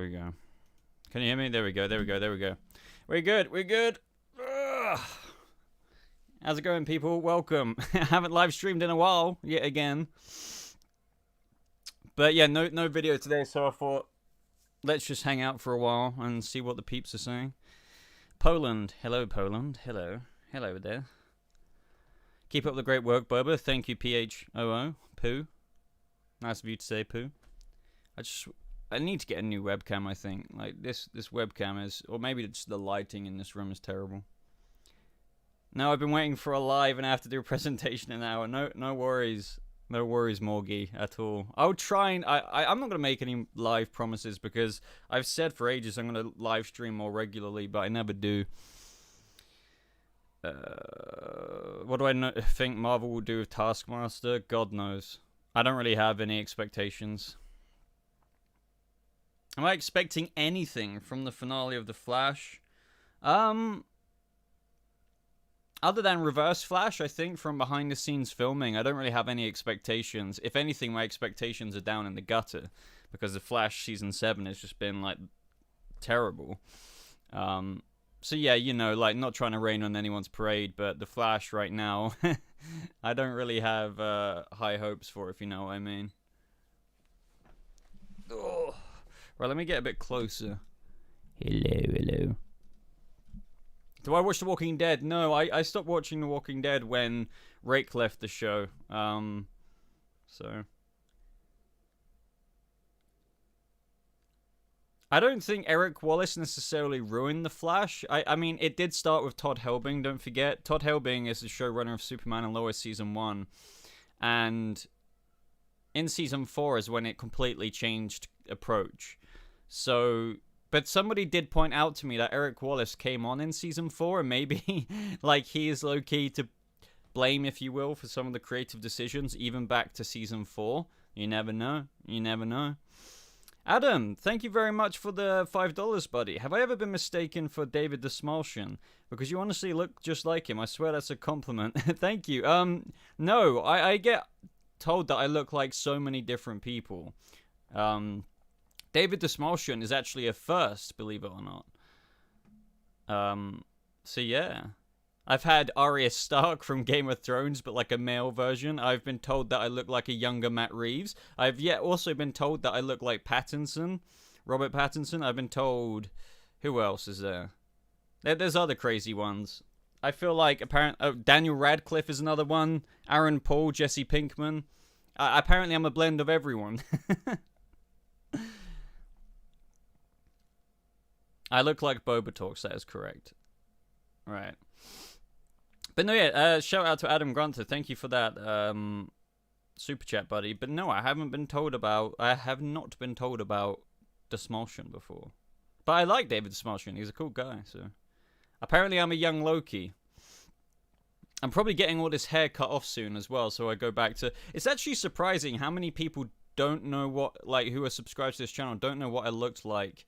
There we go. Can you hear me? There we go. There we go. There we go. We're good. We're good. Ugh. How's it going, people? Welcome. I haven't live streamed in a while yet again. But yeah, no video today, so I thought let's just hang out for a while and see what the peeps are saying. Poland. Hello, Poland. Hello. Hello there. Keep up the great work, Boba. Thank you, PHOO. Poo. Nice of you to say, Poo. I need to get a new webcam, I think. Like, this webcam is... Or maybe it's the lighting in this room is terrible. No, I've been waiting for a live and I have to do a presentation in an hour. No worries. No worries, Morgie, at all. I'll try and... I'm not going to make any live promises because I've said for ages I'm going to live stream more regularly, but I never do. What do I think Marvel will do with Taskmaster? God knows. I don't really have any expectations. Am I expecting anything from the finale of The Flash? Other than Reverse Flash, I think, from behind-the-scenes filming, I don't really have any expectations. If anything, my expectations are down in the gutter, because The Flash Season 7 has just been, like, terrible. So yeah, you know, like, not trying to rain on anyone's parade, but The Flash right now, I don't really have high hopes for, if you know what I mean. Ugh. Right, let me get a bit closer. Hello. Do I watch The Walking Dead? No, I stopped watching The Walking Dead when Rake left the show. So... I don't think Eric Wallace necessarily ruined The Flash. I mean, it did start with Todd Helbing, don't forget. Todd Helbing is the showrunner of Superman and Lois Season 1. And in Season 4 is when it completely changed approach. So, but somebody did point out to me that Eric Wallace came on in Season 4, and maybe, like, he is low-key to blame, if you will, for some of the creative decisions, even back to Season 4. You never know. You never know. Adam, thank you very much for the $5, buddy. Have I ever been mistaken for David the Smalshian? Because you honestly look just like him. I swear that's a compliment. Thank you. No, I get told that I look like so many different people. David the Smalshian is actually a first, believe it or not. So yeah. I've had Arya Stark from Game of Thrones, but like a male version. I've been told that I look like a younger Matt Reeves. I've yet also been told that I look like Pattinson, Robert Pattinson. I've been told... Who else is there? There's other crazy ones. I feel like Daniel Radcliffe is another one. Aaron Paul, Jesse Pinkman. Apparently I'm a blend of everyone. I look like Boba Talks, that is correct. Right. But no, yeah, shout out to Adam Grunter. Thank you for that super chat, buddy. But no, I have not been told about the Smalshian before. But I like David the Smalshian. He's a cool guy, so... Apparently I'm a young Loki. I'm probably getting all this hair cut off soon as well, so I go back to... It's actually surprising how many people don't know what... Like, who are subscribed to this channel don't know what I looked like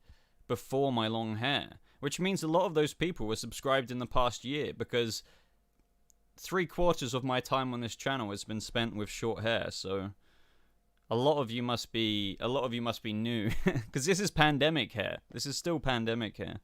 before my long hair. Which means a lot of those people were subscribed in the past year, because 3/4 of my time on this channel has been spent with short hair, so a lot of you must be new, because this is pandemic hair. This is still pandemic hair.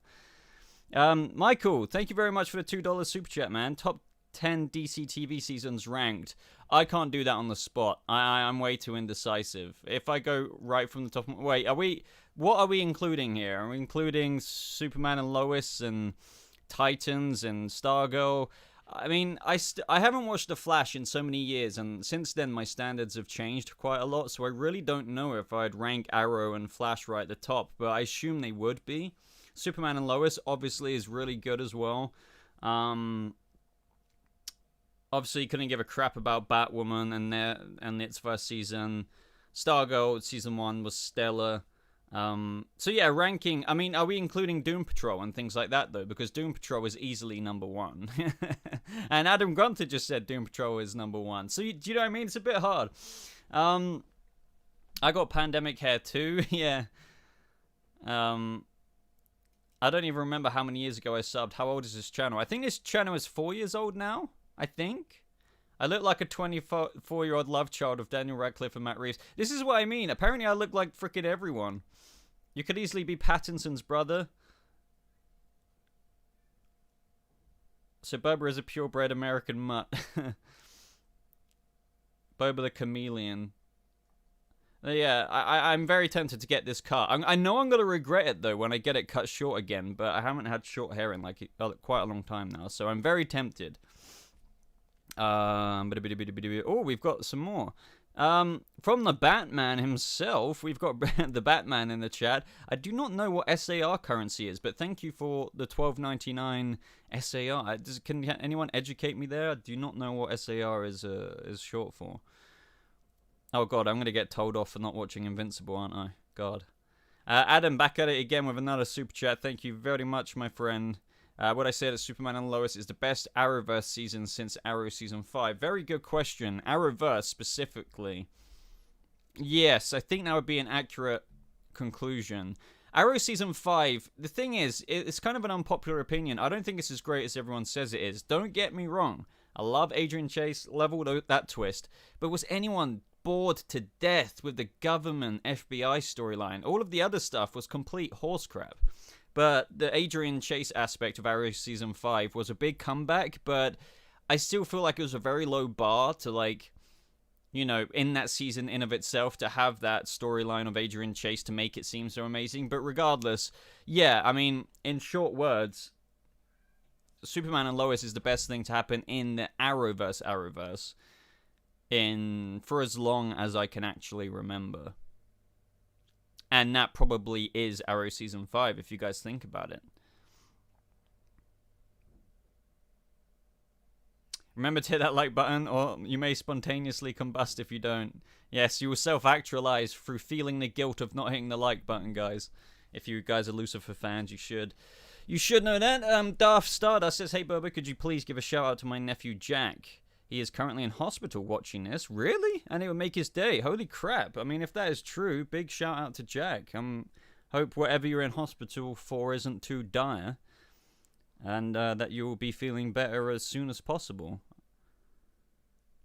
Michael, thank you very much for the $2 super chat, man. Top 10 DC TV seasons ranked. I can't do that on the spot. I'm way too indecisive. If I go right from the top... Wait, what are we including here? Are we including Superman and Lois and Titans and Stargirl? I mean, I haven't watched The Flash in so many years, and since then my standards have changed quite a lot, so I really don't know if I'd rank Arrow and Flash right at the top, but I assume they would be. Superman and Lois obviously is really good as well. Obviously couldn't give a crap about Batwoman and its first season. Stargirl Season 1 was stellar. So yeah, ranking, I mean, are we including Doom Patrol and things like that, though? Because Doom Patrol is easily number 1. And Adam Grunter just said Doom Patrol is number 1. So, do you know what I mean? It's a bit hard. I got pandemic hair too, yeah. I don't even remember how many years ago I subbed. How old is this channel? I think this channel is 4 years old now, I think. I look like a 24-year-old love child of Daniel Radcliffe and Matt Reeves. This is what I mean. Apparently I look like frickin' everyone. You could easily be Pattinson's brother. So Boba is a purebred American mutt. Boba the chameleon. Yeah, I'm very tempted to get this cut. I know I'm going to regret it, though, when I get it cut short again, but I haven't had short hair in, like, quite a long time now, so I'm very tempted. Oh, we've got some more. From the Batman himself, we've got the Batman in the chat. I do not know what SAR currency is, but thank you for the $12.99 SAR. Can anyone educate me there? I do not know what SAR is short for. Oh god, I'm going to get told off for not watching Invincible, aren't I? God. Adam, back at it again with another super chat. Thank you very much, my friend. What I said at Superman and Lois is the best Arrowverse season since Arrow Season 5. Very good question. Arrowverse specifically. Yes, I think that would be an accurate conclusion. Arrow Season 5, the thing is, it's kind of an unpopular opinion. I don't think it's as great as everyone says it is. Don't get me wrong. I love Adrian Chase, love all that twist. But was anyone bored to death with the government FBI storyline? All of the other stuff was complete horse crap. But the Adrian Chase aspect of Arrow Season 5 was a big comeback, but I still feel like it was a very low bar to, like, you know, in that season in of itself, to have that storyline of Adrian Chase to make it seem so amazing. But regardless, yeah, I mean, in short words, Superman and Lois is the best thing to happen in the Arrowverse for as long as I can actually remember. And that probably is Arrow Season 5, if you guys think about it. Remember to hit that like button, or you may spontaneously combust if you don't. Yes, you will self-actualize through feeling the guilt of not hitting the like button, guys. If you guys are Lucifer fans, you should. You should know that. Darth Stardust says, hey, Boba, could you please give a shout-out to my nephew, Jack? He is currently in hospital watching this. Really? And it would make his day. Holy crap. I mean, if that is true, big shout out to Jack. Hope whatever you're in hospital for isn't too dire. And that you will be feeling better as soon as possible.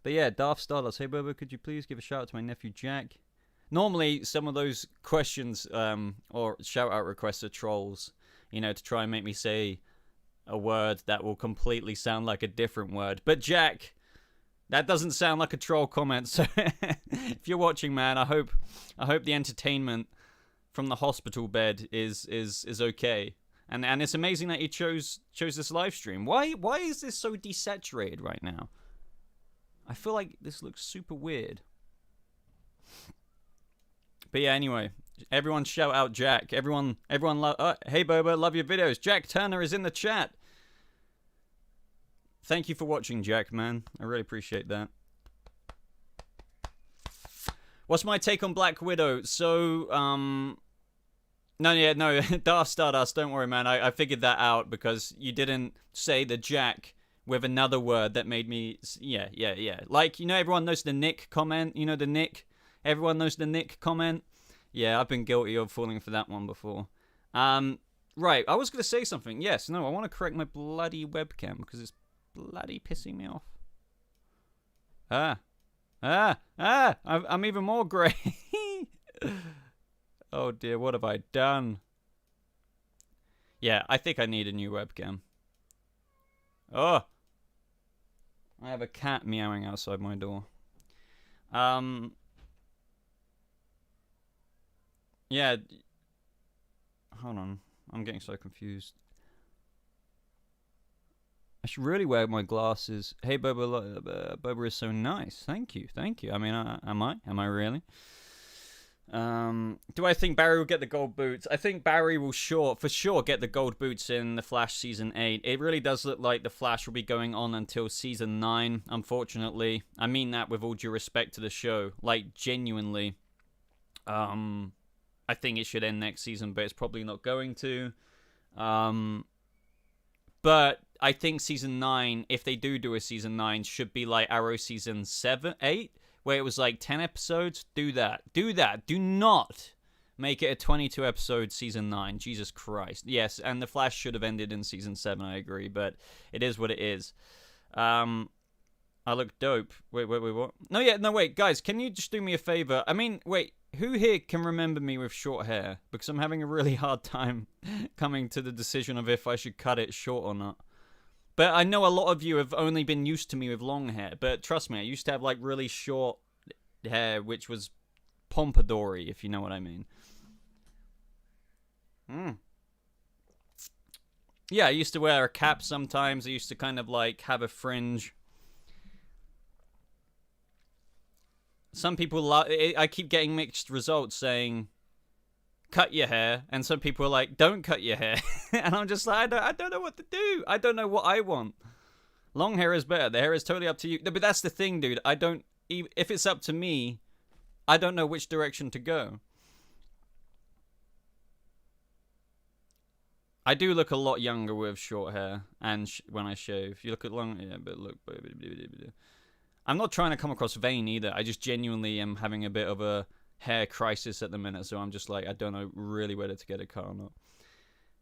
But yeah, Darth Stardust. Hey, Boba, could you please give a shout out to my nephew, Jack? Normally, some of those questions or shout out requests are trolls. You know, to try and make me say a word that will completely sound like a different word. But Jack... that doesn't sound like a troll comment, so if you're watching, man, I hope the entertainment from the hospital bed is okay. And it's amazing that you chose this live stream. Why is this so desaturated right now? I feel like this looks super weird. But yeah, anyway, everyone shout out Jack. Everyone hey Boba, love your videos. Jack Turner is in the chat. Thank you for watching, Jack, man. I really appreciate that. What's my take on Black Widow? So, no, Darth Stardust, don't worry, man. I figured that out because you didn't say the Jack with another word that made me, yeah. Like, you know, everyone knows the Nick comment. You know the Nick? Everyone knows the Nick comment? Yeah, I've been guilty of falling for that one before. Right, I was going to say something. Yes, no, I want to correct my bloody webcam because it's bloody pissing me off. I'm even more grey. Oh dear, what have I done? Yeah, I think I need a new webcam. Oh, I have a cat meowing outside my door. Yeah, hold on, I'm getting so confused. I should really wear my glasses. Hey, Boba, Boba is so nice. Thank you. I mean, am I really? Do I think Barry will get the gold boots? I think Barry will for sure get the gold boots in The Flash Season 8. It really does look like The Flash will be going on until Season 9, unfortunately. I mean that with all due respect to the show. Like, genuinely. I think it should end next season, but it's probably not going to. But I think Season 9, if they do a Season 9, should be like Arrow Season 8, where it was like 10 episodes. Do that. Do not make it a 22-episode Season 9. Jesus Christ. Yes, and The Flash should have ended in Season 7, I agree, but it is what it is. I look dope. Wait, what? No, wait, guys, can you just do me a favor? I mean, wait, Who here can remember me with short hair? Because I'm having a really hard time coming to the decision of if I should cut it short or not. But I know a lot of you have only been used to me with long hair. But trust me, I used to have like really short hair, which was pompadour-y, if you know what I mean. Yeah, I used to wear a cap sometimes. I used to kind of like have a fringe. Some people I keep getting mixed results saying cut your hair, and some people are like don't cut your hair. And I'm just like I don't know what to do. I don't know what I want. Long hair is better. The hair is totally up to you. But that's the thing, dude. If it's up to me, I don't know which direction to go. I do look a lot younger with short hair and when I shave. You look at long, yeah, but look. I'm not trying to come across vain either. I just genuinely am having a bit of a hair crisis at the minute, so I'm just like, I don't know really whether to get a cut or not.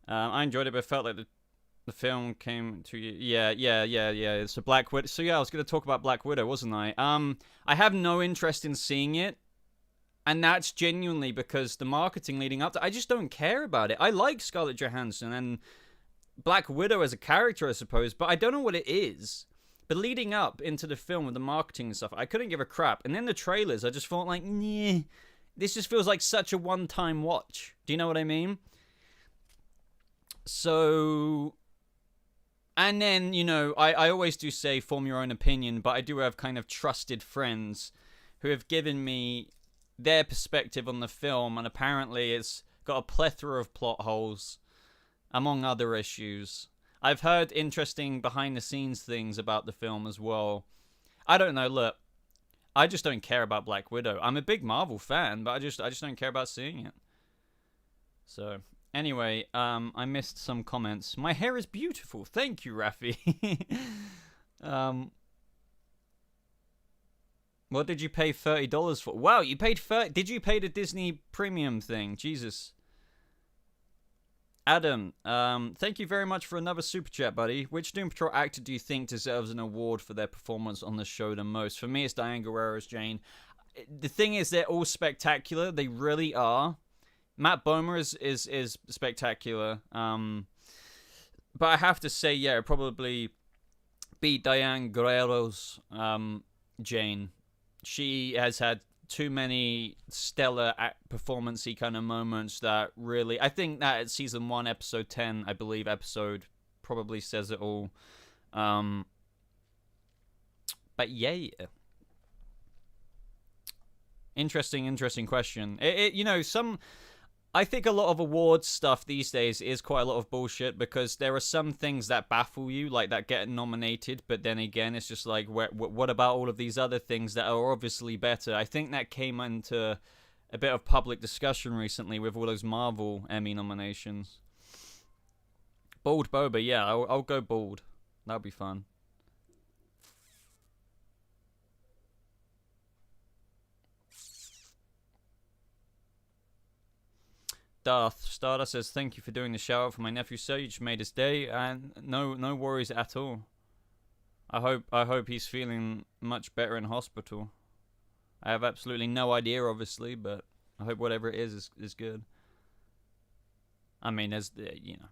I enjoyed it, but felt like the film came to you. Yeah. It's a Black Widow. So yeah, I was going to talk about Black Widow, wasn't I? I have no interest in seeing it. And that's genuinely because the marketing leading up to I just don't care about it. I like Scarlett Johansson and Black Widow as a character, I suppose, but I don't know what it is. But leading up into the film with the marketing and stuff, I couldn't give a crap. And then the trailers, I just felt like, nah, this just feels like such a one-time watch. Do you know what I mean? So, and then, you know, I always do say form your own opinion, but I do have kind of trusted friends who have given me their perspective on the film, and apparently it's got a plethora of plot holes, among other issues. I've heard interesting behind-the-scenes things about the film as well. I don't know, look, I just don't care about Black Widow. I'm a big Marvel fan, but I just don't care about seeing it. So, anyway, I missed some comments. My hair is beautiful. Thank you, Rafi. What did you pay $30 for? Wow, you paid Did you pay the Disney Premium thing? Jesus. Adam, thank you very much for another super chat, buddy. Which Doom Patrol actor do you think deserves an award for their performance on the show the most? For me, it's Diane Guerrero as Jane. The thing is, they're all spectacular. They really are. Matt Bomer is spectacular. But I have to say, yeah, it'd probably be Diane Guerrero's Jane. She has had too many stellar performance-y kind of moments that really... I think that at Season 1, Episode 10, I believe, episode probably says it all. But yeah. Interesting question. You know, I think a lot of awards stuff these days is quite a lot of bullshit because there are some things that baffle you, like that get nominated, but then again, it's just like, what about all of these other things that are obviously better? I think that came into a bit of public discussion recently with all those Marvel Emmy nominations. Bald Boba, yeah, I'll go bald. That'll be fun. Darth Stardust says, thank you for doing the shout out for my nephew, sir. You just made his day, and no worries at all. I hope he's feeling much better in hospital. I have absolutely no idea, obviously, but I hope whatever it is good. I mean, there's, you know.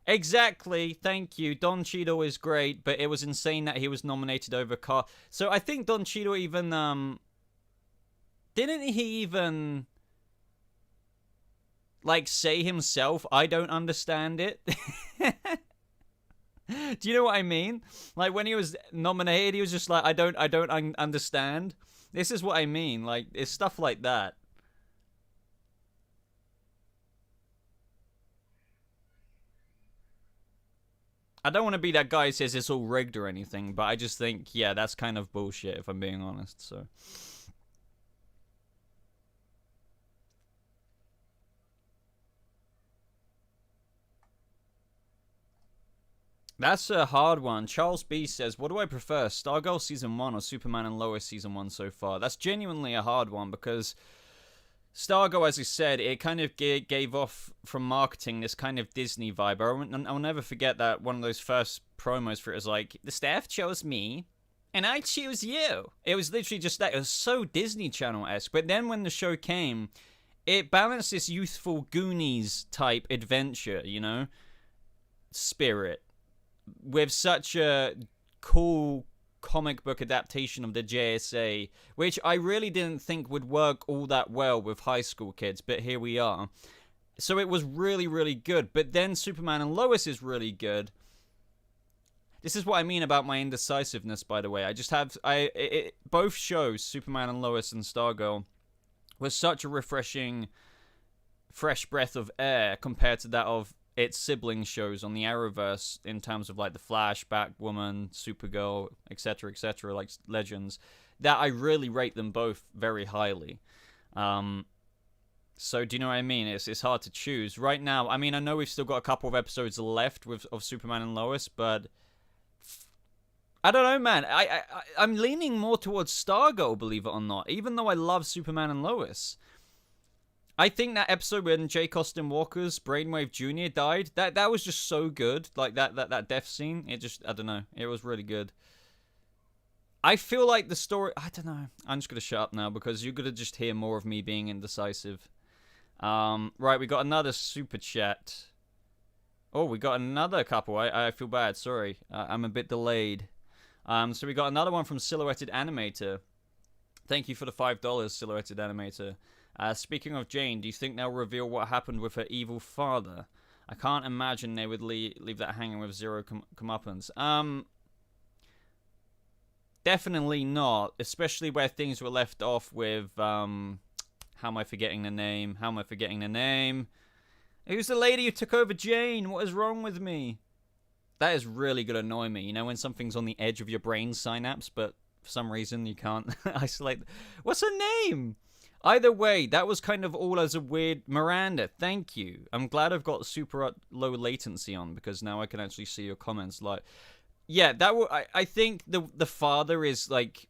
Exactly, thank you. Don Cheadle is great, but it was insane that he was nominated over Car. So I think Don Cheadle even, didn't he even, like, say himself, I don't understand it? Do you know what I mean? Like, when he was nominated, he was just like, I don't understand. This is what I mean. Like, it's stuff like that. I don't want to be that guy who says it's all rigged or anything, but I just think, yeah, that's kind of bullshit, if I'm being honest, so... That's a hard one. Charles B says, what do I prefer, Stargirl Season 1 or Superman and Lois Season 1 so far? That's genuinely a hard one because Stargirl, as I said, it kind of gave off from marketing this kind of Disney vibe. I'll never forget that one of those first promos for it was like, the staff chose me and I choose you. It was literally just that. It was so Disney Channel-esque. But then when the show came, it balanced this youthful Goonies type adventure, you know, spirit, with such a cool comic book adaptation of the JSA, which I really didn't think would work all that well with high school kids, but here we are. So it was really, really good. But then Superman and Lois is really good. This is what I mean about my indecisiveness, by the way. I just have... both shows, Superman and Lois and Stargirl, was such a refreshing, fresh breath of air compared to that of its sibling shows on the Arrowverse in terms of, like, The Flash, Batwoman, Supergirl, etc., like Legends, that I really rate them both very highly. So, do you know what I mean? It's hard to choose. Right now, I mean, I know we've still got a couple of episodes left of Superman and Lois, but... I don't know, man. I'm leaning more towards Stargirl, believe it or not, even though I love Superman and Lois. I think that episode when J. Austin Walker's Brainwave Jr. died, that was just so good. Like, that death scene, it just, I don't know, it was really good. I feel like the story, I don't know. I'm just going to shut up now because you're going to just hear more of me being indecisive. Right, we got another super chat. Oh, we got another couple. I feel bad, sorry. I'm a bit delayed. So we got another one from Silhouetted Animator. Thank you for the $5, Silhouetted Animator. Speaking of Jane, do you think they'll reveal what happened with her evil father? I can't imagine they would leave that hanging with zero comeuppance. Definitely not. Especially where things were left off with, how am I forgetting the name? Who's the lady who took over Jane? What is wrong with me? That is really going to annoy me. You know, when something's on the edge of your brain synapse, but for some reason you can't isolate. What's her name? Either way, that was kind of all as a weird... Miranda, thank you. I'm glad I've got super low latency on, because now I can actually see your comments. Like, yeah, I think the father is like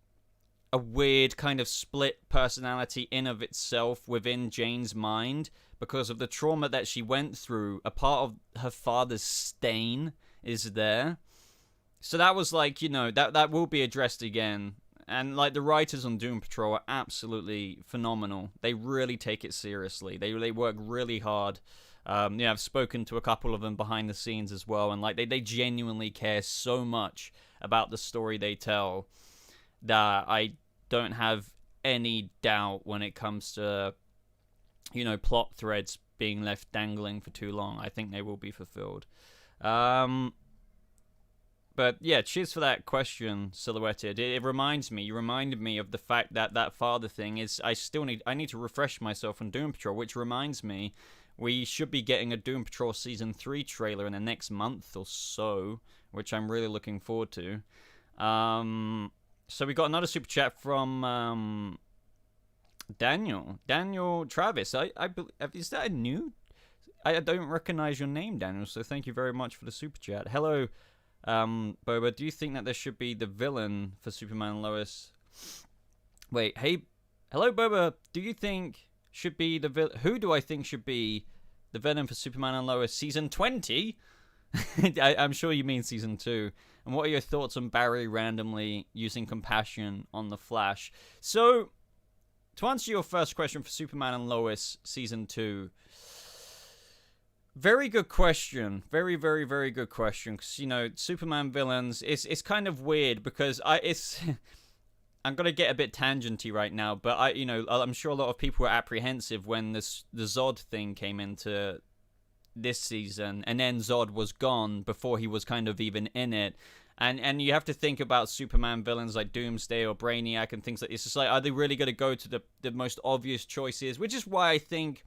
a weird kind of split personality in of itself within Jane's mind because of the trauma that she went through. A part of her father's stain is there. So that was like, you know, that will be addressed again. And like the writers on Doom Patrol are absolutely phenomenal. They really take it seriously. They work really hard. Yeah, I've spoken to a couple of them behind the scenes as well, and like they genuinely care so much about the story they tell that I don't have any doubt when it comes to, you know, plot threads being left dangling for too long. I think they will be fulfilled. But yeah, cheers for that question, Silhouetted. It reminds me, you reminded me of the fact that that father thing is, I need to refresh myself on Doom Patrol, which reminds me, we should be getting a Doom Patrol Season 3 trailer in the next month or so, which I'm really looking forward to. So we got another super chat from Daniel Travis. Is that a new? I don't recognize your name, Daniel, so thank you very much for the super chat. Hello, Boba, do you think that there should be the villain for Superman and Lois? Wait, hey, hello, Boba, do you think should be the villain? Who do I think should be the villain for Superman and Lois Season 20? I'm sure you mean Season 2. And what are your thoughts on Barry randomly using compassion on the Flash? So, to answer your first question for Superman and Lois Season 2, very good question. Very, very, very good question. Because, you know, Superman villains, it's kind of weird because I'm going to get a bit tangenty right now, but I'm sure a lot of people were apprehensive when the Zod thing came into this season, and then Zod was gone before he was kind of even in it. And you have to think about Superman villains like Doomsday or Brainiac and things like this. It's just like, are they really going to go to the most obvious choices? Which is why I think,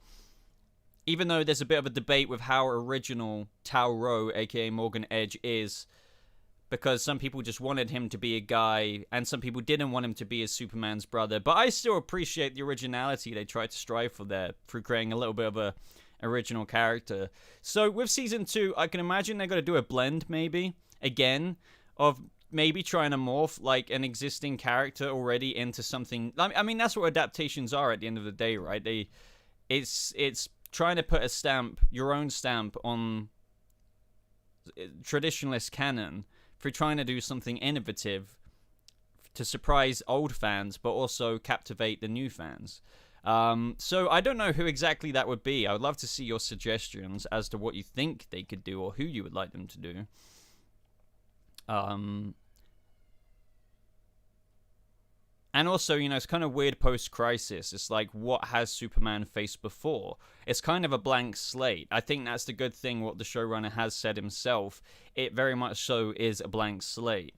even though there's a bit of a debate with how original Tal-Rho, aka Morgan Edge, is, because some people just wanted him to be a guy, and some people didn't want him to be as Superman's brother. But I still appreciate the originality they tried to strive for there, through creating a little bit of a original character. So with Season 2, I can imagine they're going to do a blend, maybe, again, of maybe trying to morph like an existing character already into something. I mean, that's what adaptations are at the end of the day, right? It's trying to put a stamp, your own stamp, on traditionalist canon for trying to do something innovative to surprise old fans, but also captivate the new fans. So I don't know who exactly that would be. I would love to see your suggestions as to what you think they could do or who you would like them to do. And also, you know, it's kind of weird post-crisis. It's like, what has Superman faced before? It's kind of a blank slate. I think that's the good thing, what the showrunner has said himself. It very much so is a blank slate.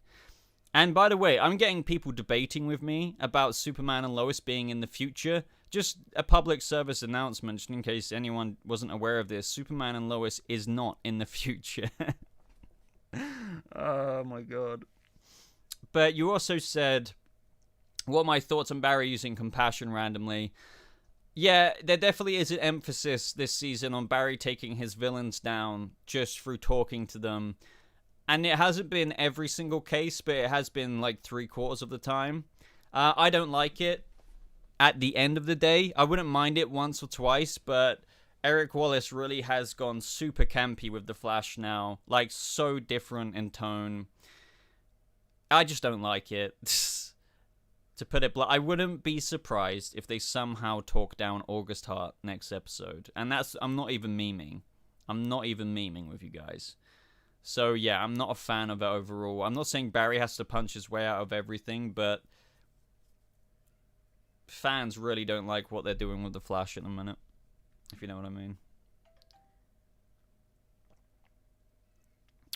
And by the way, I'm getting people debating with me about Superman and Lois being in the future. Just a public service announcement, just in case anyone wasn't aware of this. Superman and Lois is not in the future. Oh my god. But you also said, what are my thoughts on Barry using compassion randomly? Yeah, there definitely is an emphasis this season on Barry taking his villains down just through talking to them. And it hasn't been every single case, but it has been like 3/4 of the time. I don't like it. At the end of the day, I wouldn't mind it once or twice, but Eric Wallace really has gone super campy with The Flash now. Like, so different in tone. I just don't like it. To put it blunt, I wouldn't be surprised if they somehow talk down August Hart next episode. And that's, I'm not even memeing. I'm not even memeing with you guys. So yeah, I'm not a fan of it overall. I'm not saying Barry has to punch his way out of everything, but fans really don't like what they're doing with The Flash at the minute, if you know what I mean.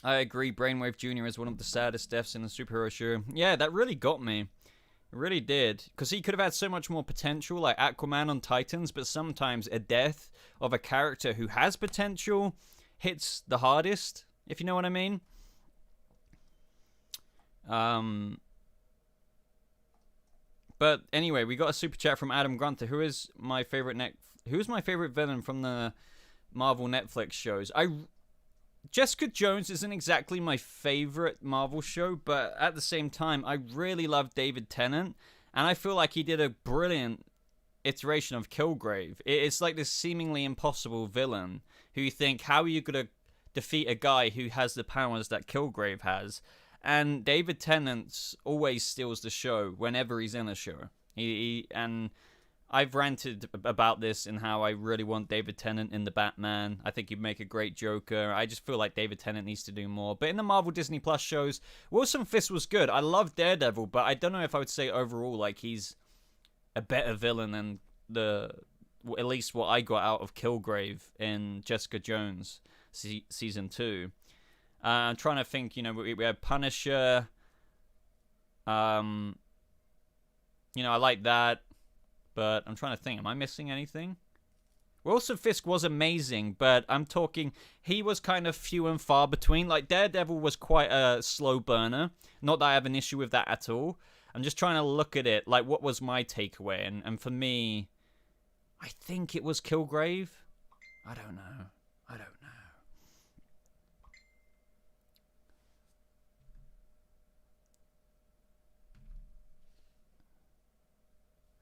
I agree, Brainwave Jr. is one of the saddest deaths in a superhero show. Yeah, that really got me. It really did. Because he could have had so much more potential, like Aquaman on Titans, but sometimes a death of a character who has potential hits the hardest, if you know what I mean. But anyway, we got a super chat from Adam Grunter. Who's my favorite villain from the Marvel Netflix shows? Jessica Jones isn't exactly my favorite Marvel show, but at the same time, I really love David Tennant, and I feel like he did a brilliant iteration of Killgrave. It's like this seemingly impossible villain who you think, how are you going to defeat a guy who has the powers that Killgrave has? And David Tennant always steals the show whenever he's in a show. And I've ranted about this and how I really want David Tennant in the Batman. I think he'd make a great Joker. I just feel like David Tennant needs to do more. But in the Marvel Disney Plus shows, Wilson Fisk was good. I love Daredevil, but I don't know if I would say overall like he's a better villain than at least what I got out of Killgrave in Jessica Jones season 2. I'm trying to think. You know, we had Punisher. I like that. But I'm trying to think, am I missing anything? Wilson Fisk was amazing, but I'm talking, he was kind of few and far between. Like, Daredevil was quite a slow burner. Not that I have an issue with that at all. I'm just trying to look at it, like, what was my takeaway? And for me, I think it was Killgrave. I don't know.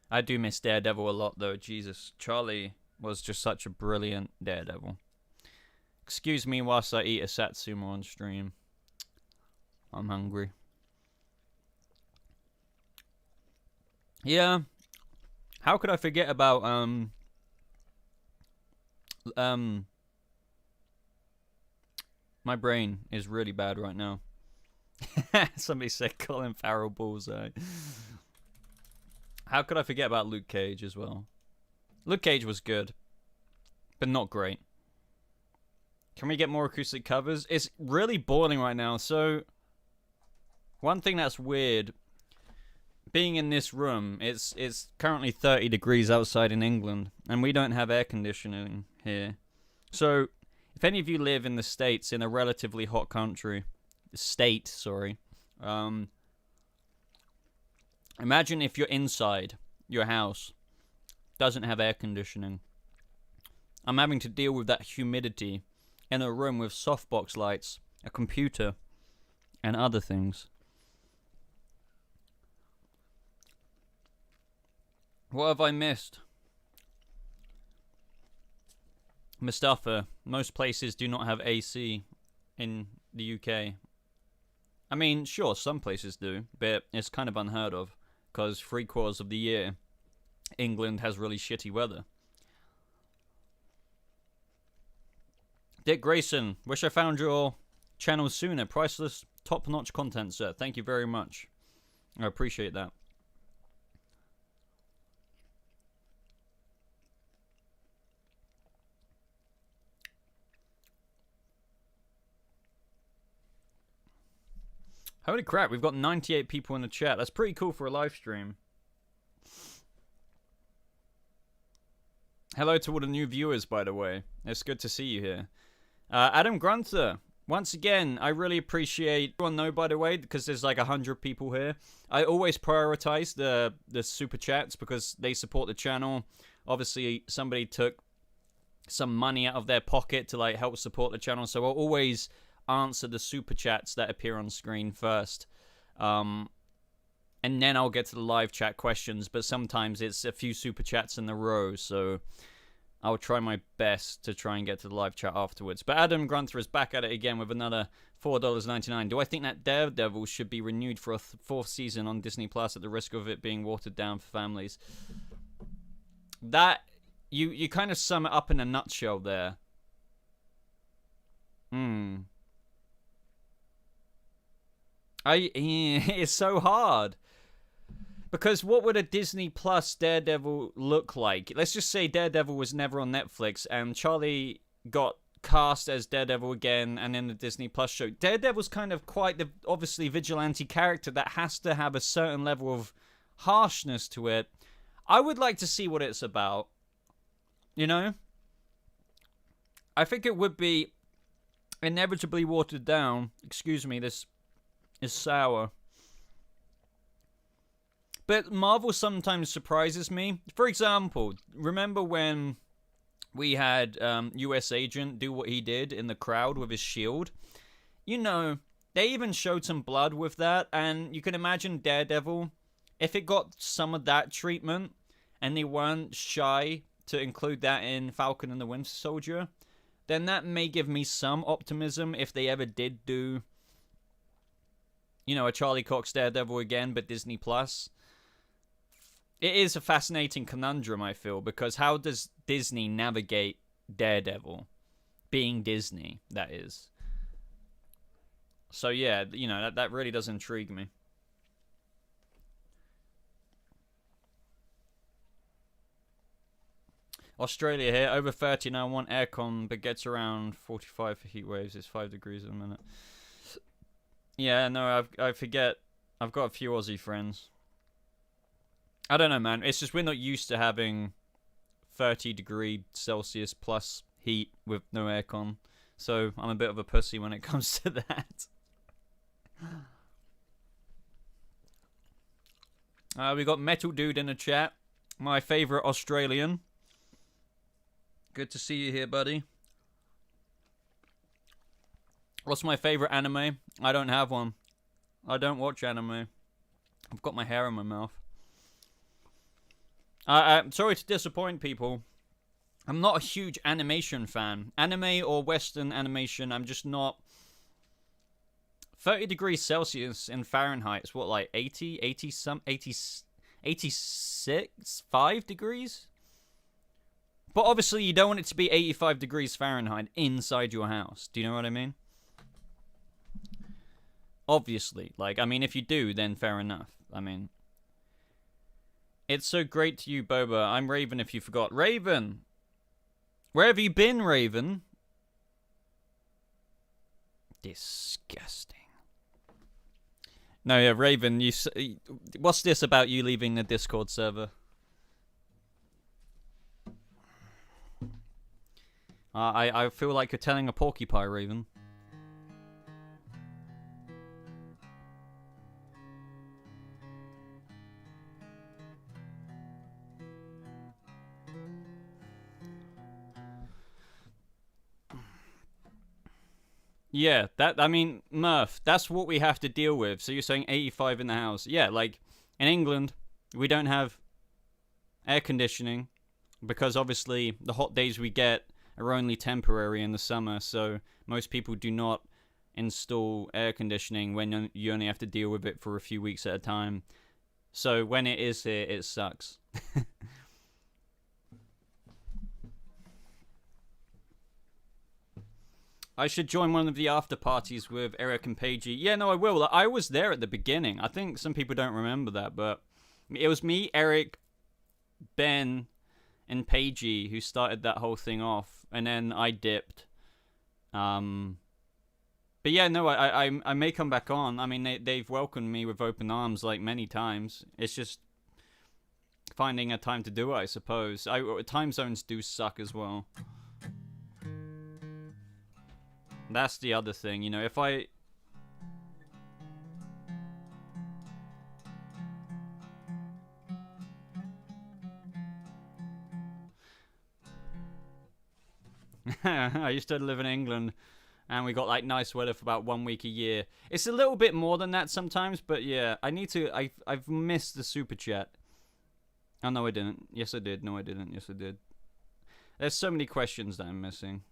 I do miss Daredevil a lot, though. Jesus, Charlie was just such a brilliant Daredevil. Excuse me whilst I eat a Satsuma on stream. I'm hungry. Yeah. How could I forget about, my brain is really bad right now. Somebody said Colin Farrell bullseye. How could I forget about Luke Cage as well? Luke Cage was good, but not great. Can we get more acoustic covers? It's really boiling right now, so one thing that's weird, being in this room, it's currently 30 degrees outside in England, and we don't have air conditioning here. So, if any of you live in the States, in a relatively hot country, imagine if you're inside your house, doesn't have air conditioning. I'm having to deal with that humidity in a room with softbox lights, a computer, and other things. What have I missed? Mustafa, most places do not have AC in the UK. I mean, sure, some places do, but it's kind of unheard of, because 3/4 of the year, England has really shitty weather. Dick Grayson, wish I found your channel sooner. Priceless, top-notch content, sir. Thank you very much. I appreciate that. Holy crap, we've got 98 people in the chat. That's pretty cool for a live stream. Hello to all the new viewers, by the way. It's good to see you here. Adam Grunter, once again, I really appreciate everyone know, by the way, because there's like 100 people here. I always prioritize the super chats because they support the channel. Obviously, somebody took some money out of their pocket to like help support the channel, so I'll always answer the super chats that appear on screen first, and then I'll get to the live chat questions, but sometimes it's a few super chats in a row, so I'll try my best to try and get to the live chat afterwards. But Adam Grunter is back at it again with another $4.99. Do I think that Daredevil should be renewed for a fourth season on Disney Plus at the risk of it being watered down for families? That you kind of sum it up in a nutshell there. It's so hard. Because what would a Disney Plus Daredevil look like? Let's just say Daredevil was never on Netflix and Charlie got cast as Daredevil again and in the Disney Plus show. Daredevil's kind of quite the obviously vigilante character that has to have a certain level of harshness to it. I would like to see what it's about. You know? I think it would be inevitably watered down. Excuse me, this is sour. But Marvel sometimes surprises me. For example, remember when we had US Agent do what he did in the crowd with his shield? You know, they even showed some blood with that, and you can imagine Daredevil, if it got some of that treatment, and they weren't shy to include that in Falcon and the Winter Soldier, then that may give me some optimism if they ever did do, you know, a Charlie Cox Daredevil again, but Disney Plus. It is a fascinating conundrum, I feel, because how does Disney navigate Daredevil? Being Disney, that is. So yeah, you know, that really does intrigue me. Australia here, over 30 now, want aircon, but gets around 45 for heat waves. It's 5 degrees in a minute. Yeah, no, I forget. I've got a few Aussie friends. I don't know, man. It's just we're not used to having 30°C plus heat with no aircon. So I'm a bit of a pussy when it comes to that. We got Metal Dude in the chat. My favourite Australian. Good to see you here, buddy. What's my favourite anime? I don't have one. I don't watch anime. I've got my hair in my mouth. I'm sorry to disappoint people. I'm not a huge animation fan. Anime or Western animation, I'm just not. 30°C in Fahrenheit is what, like 86, 5 degrees? But obviously you don't want it to be 85 degrees Fahrenheit inside your house. Do you know what I mean? Obviously. Like, I mean, if you do, then fair enough. I mean, it's so great to you, Boba. I'm Raven if you forgot. Raven! Where have you been, Raven? Disgusting. No, yeah, Raven, what's this about you leaving the Discord server? I feel like you're telling a porcupine, Raven. Yeah, I mean, Murph, that's what we have to deal with. So you're saying 85 in the house. Yeah, like, in England, we don't have air conditioning because obviously the hot days we get are only temporary in the summer, so most people do not install air conditioning when you only have to deal with it for a few weeks at a time. So when it is here, it sucks. I should join one of the after parties with Eric and Paigey. Yeah, no, I will. I was there at the beginning. I think some people don't remember that, but it was me, Eric, Ben, and Paigey who started that whole thing off, and then I dipped. But yeah, no, I may come back on. I mean, they've welcomed me with open arms like many times. It's just finding a time to do it, I suppose. Time zones do suck as well. That's the other thing, you know, if I... I used to live in England, and we got, like, nice weather for about 1 week a year. It's a little bit more than that sometimes, but yeah, I need to... I've missed the super chat. Oh, no, I didn't. Yes, I did. No, I didn't. Yes, I did. There's so many questions that I'm missing.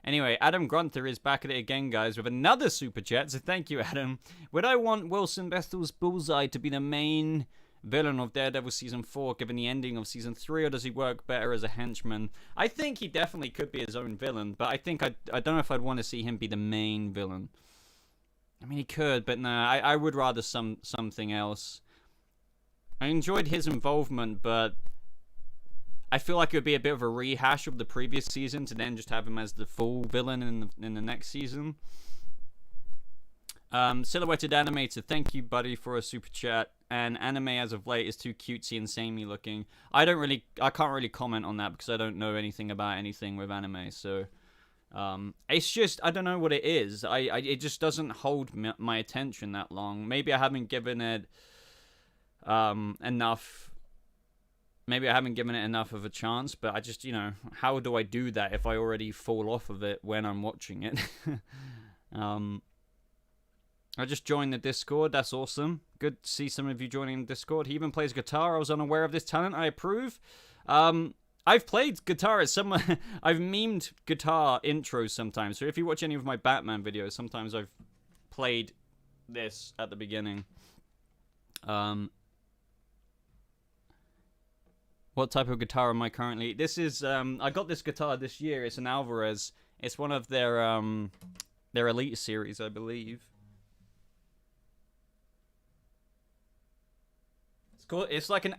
Anyway, Adam Grunter is back at it again, guys, with another super chat, so thank you, Adam. Would I want Wilson Bethel's Bullseye to be the main villain of Daredevil Season 4, given the ending of Season 3, or does he work better as a henchman? I think he definitely could be his own villain, but I think I don't know if I'd want to see him be the main villain. I mean, he could, but no, I would rather something else. I enjoyed his involvement, but... I feel like it would be a bit of a rehash of the previous season to then just have him as the full villain in the next season. Silhouetted Animator, thank you, buddy, for a super chat. And anime as of late is too cutesy and samey looking. I can't really comment on that because I don't know anything about anything with anime. So it's just, I don't know what it is. It just doesn't hold my attention that long. Maybe I haven't given it enough. Maybe I haven't given it enough of a chance, but I just, you know, how do I do that if I already fall off of it when I'm watching it? I just joined the Discord. That's awesome. Good to see some of you joining the Discord. He even plays guitar. I was unaware of this talent. I approve. I've played guitar at some... I've memed guitar intros sometimes. So if you watch any of my Batman videos, sometimes I've played this at the beginning. What type of guitar am I currently? This is, I got this guitar this year. It's an Alvarez. It's one of their Elite series, I believe. It's called, it's like an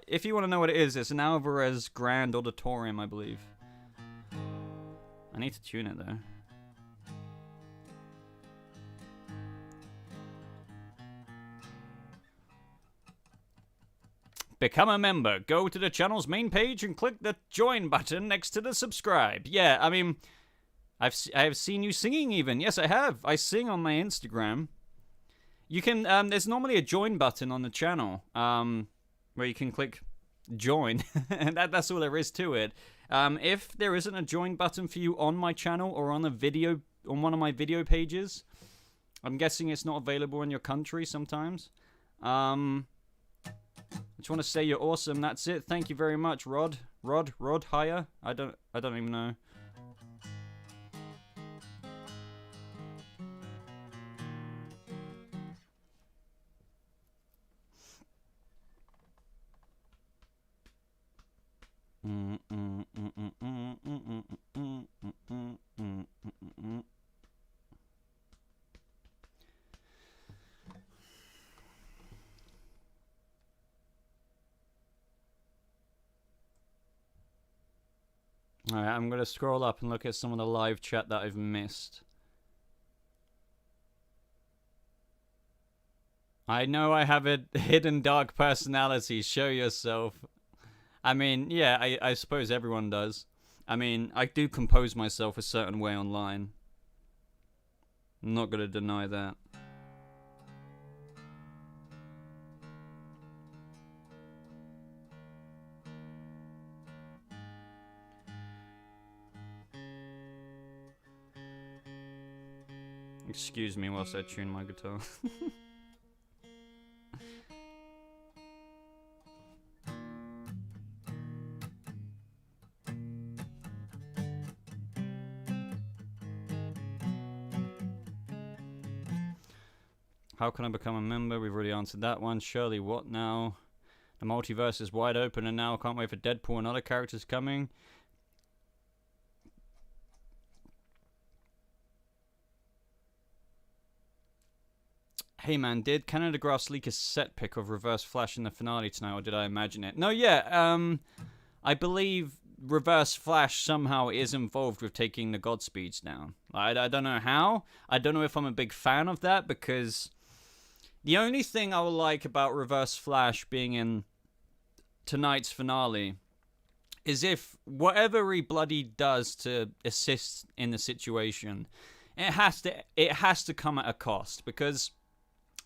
if you want to know what it is, it's an Alvarez Grand Auditorium, I believe. I need to tune it, though. Become a member. Go to the channel's main page and click the join button next to the subscribe. Yeah, I mean, I have seen you singing even. Yes, I have. I sing on my Instagram. You can, there's normally a join button on the channel, where you can click join. And that's all there is to it. If there isn't a join button for you on my channel or on a video, on one of my video pages, I'm guessing it's not available in your country sometimes. I just want to say you're awesome. That's it. Thank you very much, Rod. Rod higher? I don't even know. Alright, I'm going to scroll up and look at some of the live chat that I've missed. I know I have a hidden dark personality. Show yourself. I mean, yeah, I suppose everyone does. I mean, I do compose myself a certain way online. I'm not going to deny that. Excuse me whilst I tune my guitar. How can I become a member? We've already answered that one. Shirley, what now? The multiverse is wide open and now I can't wait for Deadpool and other characters coming. Hey man, did Canada Grass leak a set pic of Reverse Flash in the finale tonight, or did I imagine it? No, yeah, I believe Reverse Flash somehow is involved with taking the Godspeeds down. I don't know how. I don't know if I'm a big fan of that, because the only thing I will like about Reverse Flash being in tonight's finale is if whatever he bloody does to assist in the situation, it has to come at a cost, because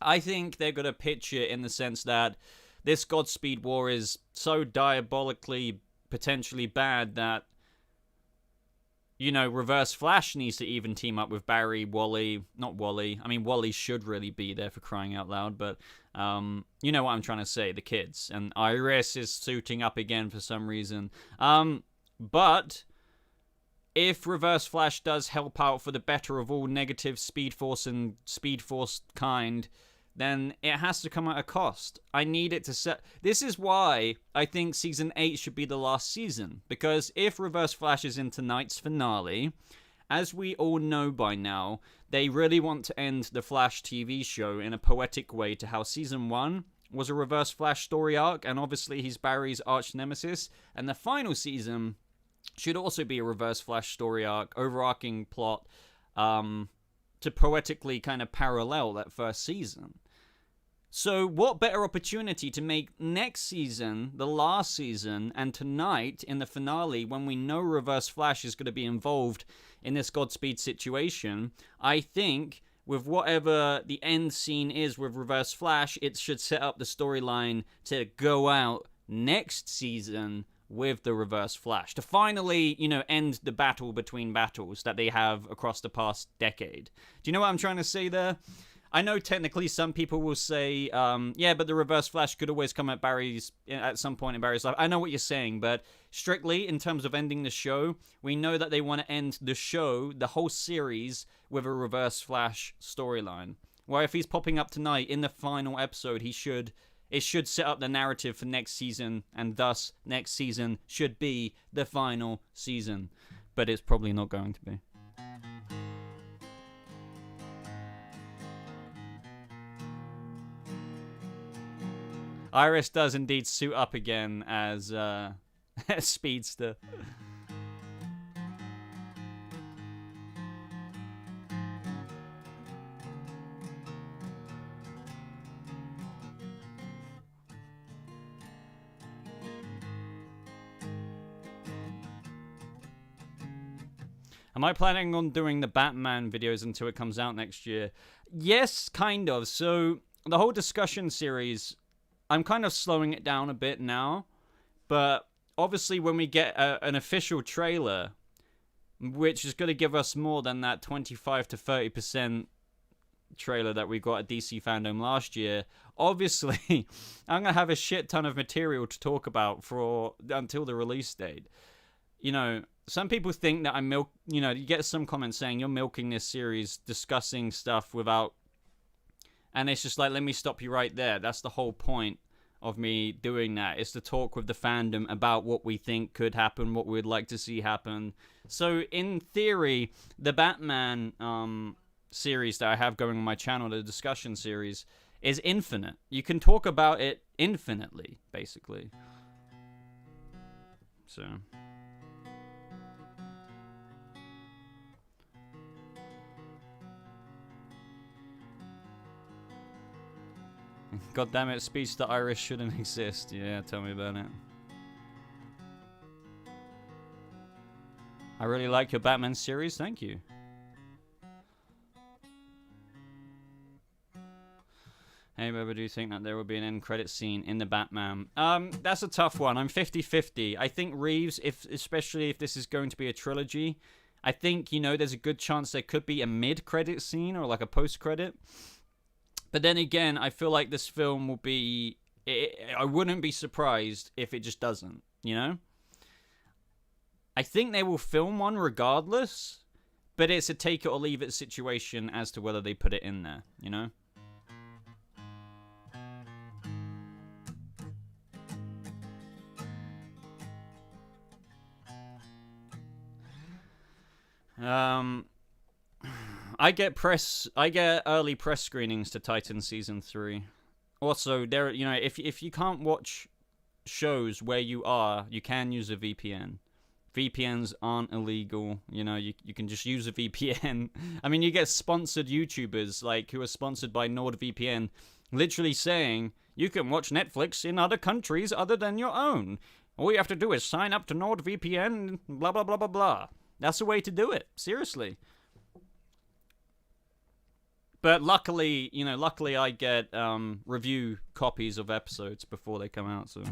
I think they're going to pitch it in the sense that this Godspeed War is so diabolically potentially bad that, you know, Reverse Flash needs to even team up with Barry, Wally, not Wally. I mean, Wally should really be there, for crying out loud, but you know what I'm trying to say, the kids. And Iris is suiting up again for some reason. But if Reverse Flash does help out for the better of all negative Speed Force and Speed Force kind, then it has to come at a cost. I need it to set... This is why I think Season 8 should be the last season. Because if Reverse Flash is in tonight's finale, as we all know by now, they really want to end the Flash TV show in a poetic way to how Season 1 was a Reverse Flash story arc, and obviously he's Barry's arch nemesis, and the final season should also be a Reverse Flash story arc, overarching plot, to poetically kind of parallel that first season. So what better opportunity to make next season the last season, and tonight in the finale, when we know Reverse Flash is going to be involved in this Godspeed situation. I think with whatever the end scene is with Reverse Flash, it should set up the storyline to go out next season with the Reverse Flash, to finally, you know, end the battle between battles that they have across the past decade. Do you know what I'm trying to say there? I know technically some people will say, yeah, but the Reverse Flash could always come at some point in Barry's life. I know what you're saying, but strictly in terms of ending the show, we know that they want to end the show, the whole series, with a Reverse Flash storyline. Where if he's popping up tonight in the final episode, it should set up the narrative for next season, and thus next season should be the final season. But it's probably not going to be. Iris does indeed suit up again as Speedster. Am I planning on doing the Batman videos until it comes out next year? Yes, kind of. So the whole discussion series, I'm kind of slowing it down a bit now, but obviously when we get an official trailer, which is going to give us more than that 25 to 30% trailer that we got at DC Fandom last year, obviously I'm going to have a shit ton of material to talk about until the release date. You know, some people think that you get some comments saying you're milking this series, discussing stuff without... And it's just like, let me stop you right there. That's the whole point of me doing that, is to talk with the fandom about what we think could happen, what we'd like to see happen. So, in theory, the Batman series that I have going on my channel, the discussion series, is infinite. You can talk about it infinitely, basically. So... God damn it, Speedster Iris shouldn't exist. Yeah, tell me about it. I really like your Batman series, thank you. Hey, Boba, do you think that there will be an end credit scene in the Batman? That's a tough one. I'm 50-50. I think Reeves, especially if this is going to be a trilogy, I think, there's a good chance there could be a mid-credit scene or like a post-credit. But then again, I feel like this film will be... I wouldn't be surprised if it just doesn't, I think they will film one regardless, but it's a take it or leave it situation as to whether they put it in there, I get early press screenings to Titan season 3. Also, there, you know, if you can't watch shows where you are, you can use a VPN. VPNs aren't illegal. You know, you can just use a VPN. I mean, you get sponsored YouTubers like who are sponsored by NordVPN, literally saying you can watch Netflix in other countries other than your own. All you have to do is sign up to NordVPN. Blah blah blah blah blah. That's the way to do it. Seriously. But luckily, you know, I get review copies of episodes before they come out, so.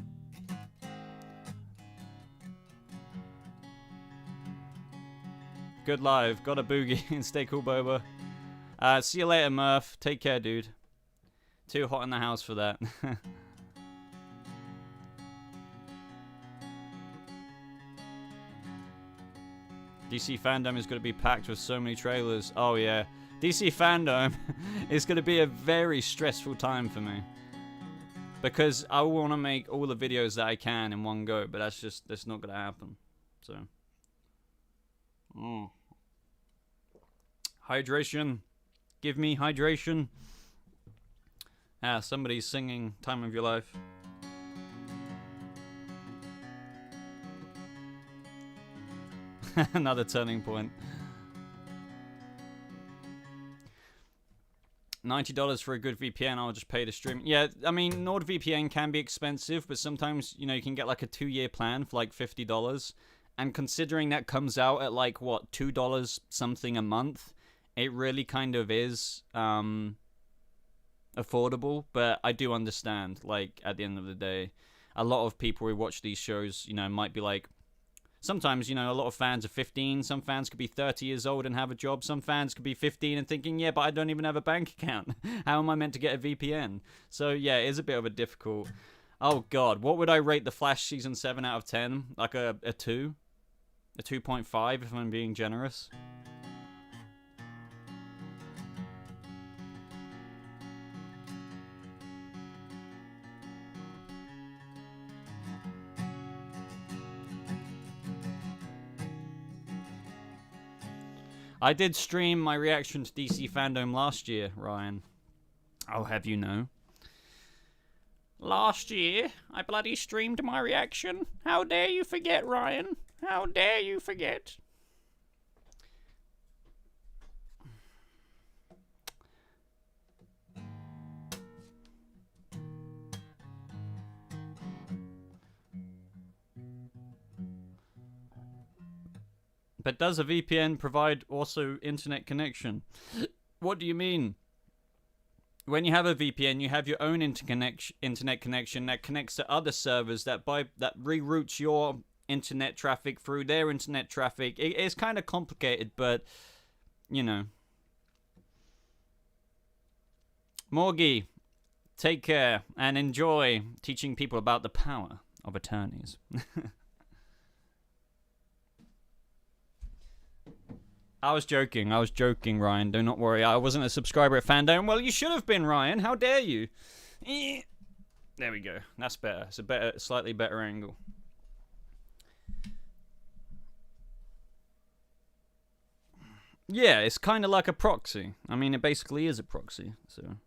Good live. Got a boogie and stay cool, Boba. See you later, Murph. Take care, dude. Too hot in the house for that. DC fandom is going to be packed with so many trailers. Oh, yeah. DC fandom is going to be a very stressful time for me. Because I want to make all the videos that I can in one go, but that's not going to happen. So. Hydration. Give me hydration. Ah, somebody's singing Time of Your Life. Another turning point. $90 for a good VPN, I'll just pay to stream. Yeah, I mean, NordVPN can be expensive, but sometimes, you know, you can get like a 2-year plan for like $50. And considering that comes out at like, what, $2 something a month, it really kind of is affordable. But I do understand, like, at the end of the day, a lot of people who watch these shows, you know, might be like, sometimes, you know, a lot of fans are 15. Some fans could be 30 years old and have a job. Some fans could be 15 and thinking, yeah, but I don't even have a bank account. How am I meant to get a VPN? So, yeah, it is a bit of a difficult... Oh, God. What would I rate The Flash Season 7 out of 10? Like a 2? A 2.5, if I'm being generous? I did stream my reaction to DC fandom last year, Ryan. I'll have you know. Last year, I bloody streamed my reaction. How dare you forget, Ryan? How dare you forget? But does a VPN provide also internet connection? What do you mean? When you have a VPN, you have your own internet connection that connects to other servers that reroutes your internet traffic through their internet traffic. It's kind of complicated, but you know. Morgie, take care and enjoy teaching people about the power of attorneys. I was joking, Ryan. Do not worry. I wasn't a subscriber at Fandom. Well, you should have been, Ryan. How dare you? There we go. That's better. It's a slightly better angle. Yeah, it's kind of like a proxy. I mean, it basically is a proxy. So.